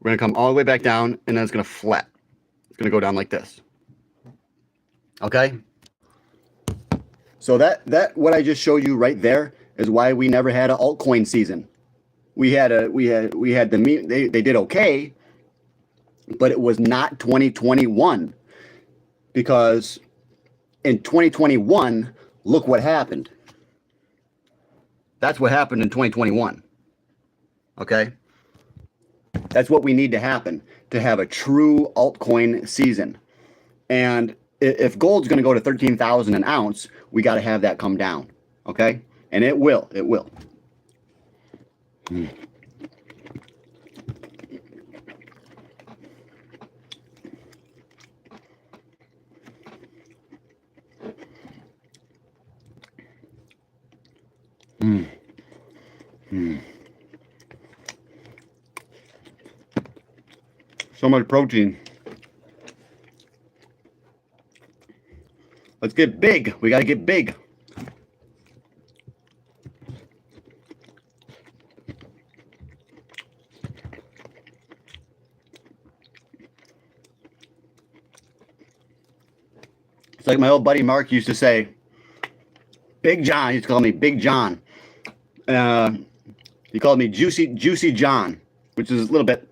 We're going to come all the way back down, and then it's going to flat. It's going to go down like this. Okay? So that what I just showed you right there is why we never had an altcoin season. They did okay, but it was not 2021, because in 2021, look what happened. That's what happened in 2021. Okay? That's what we need to happen to have a true altcoin season. And if gold's going to go to 13,000 an ounce, we got to have that come down. Okay? And it will. It will. So much protein. Let's get big. We got to get big. It's like my old buddy Mark used to say, Big John. He used to call me Big John. He called me Juicy John, which is a little bit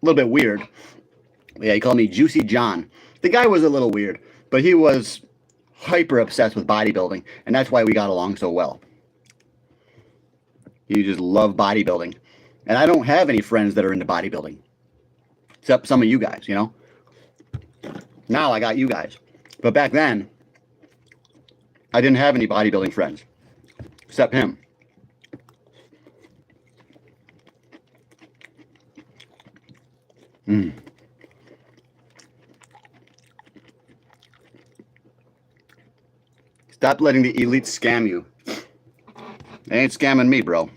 weird. Yeah, he called me Juicy John. The guy was a little weird, but he was hyper obsessed with bodybuilding, and that's why we got along so well. He just loved bodybuilding. And I don't have any friends that are into bodybuilding, except some of you guys, you know. Now I got you guys. But back then, I didn't have any bodybuilding friends, except him. Stop letting the elites scam you. They ain't scamming me, bro.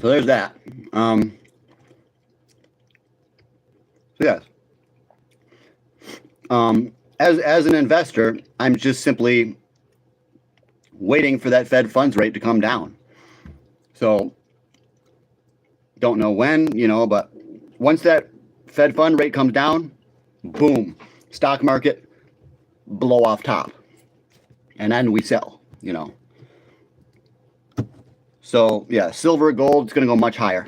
So there's that. So yes. As an investor, I'm just simply waiting for that Fed funds rate to come down. So don't know when, you know, but once that Fed fund rate comes down, boom, stock market blow off top. And then we sell, you know. So yeah, silver, gold, it's going to go much higher.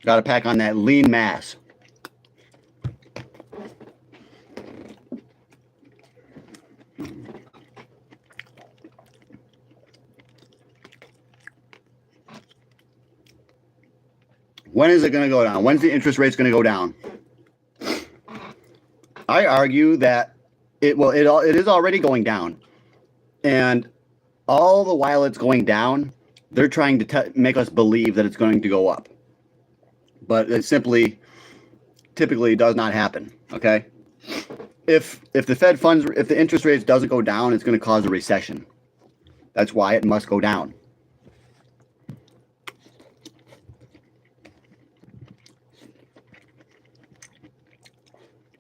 Got to pack on that lean mass. When is it going to go down? When's the interest rates going to go down? I argue that it is already going down. And all the while it's going down, they're trying to make us believe that it's going to go up. But it typically does not happen, okay? If the interest rates doesn't go down, it's going to cause a recession. That's why it must go down.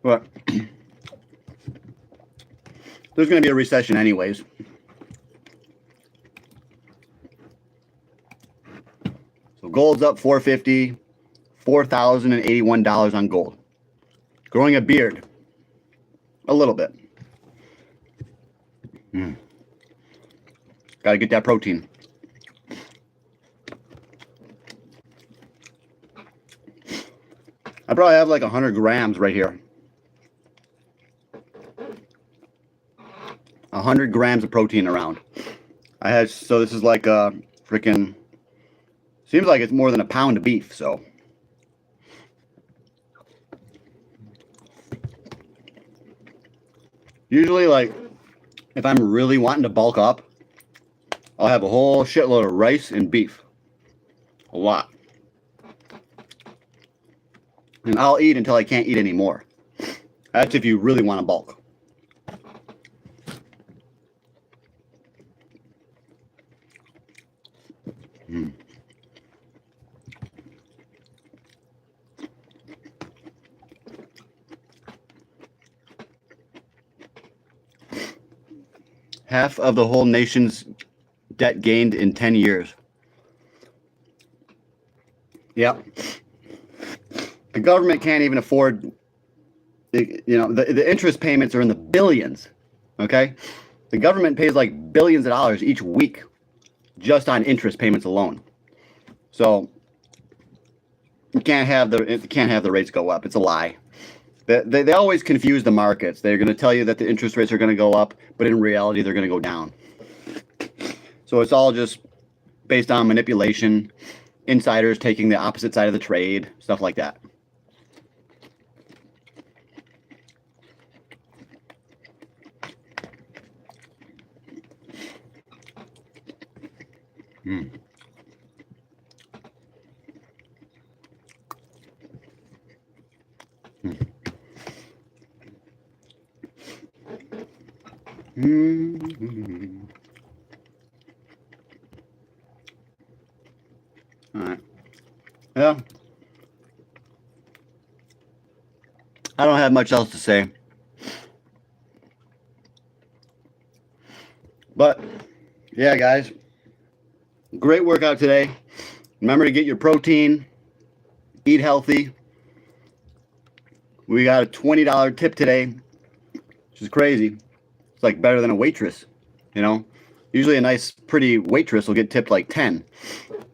But there's going to be a recession anyways. So gold's up $450, $4,081 on gold. Growing a beard. A little bit. Got to get that protein. I probably have like 100 grams right here. 100 grams of protein around. So this is like a freaking, seems like it's more than a pound of beef, so. Usually, like, if I'm really wanting to bulk up, I'll have a whole shitload of rice and beef. A lot. And I'll eat until I can't eat anymore. That's if you really want to bulk. Half of the whole nation's debt gained in 10 years. Yep. The government can't even afford, you know, the interest payments are in the billions, okay? The government pays like billions of dollars each week just on interest payments alone. So you can't have the rates go up. It's a lie. They always confuse the markets. They're going to tell you that the interest rates are going to go up, but in reality, they're going to go down. So it's all just based on manipulation, insiders taking the opposite side of the trade, stuff like that. Mm. Mm. All right. Yeah. I don't have much else to say. But yeah, guys, great workout today. Remember to get your protein, eat healthy. We got a $20 tip today, which is crazy. It's like better than a waitress, you know? Usually a nice, pretty waitress will get tipped like 10.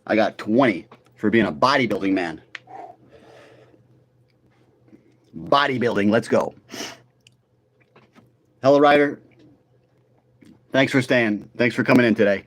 I got 20 for being a bodybuilding man. Bodybuilding, let's go. Hello, Ryder. Thanks for staying. Thanks for coming in today.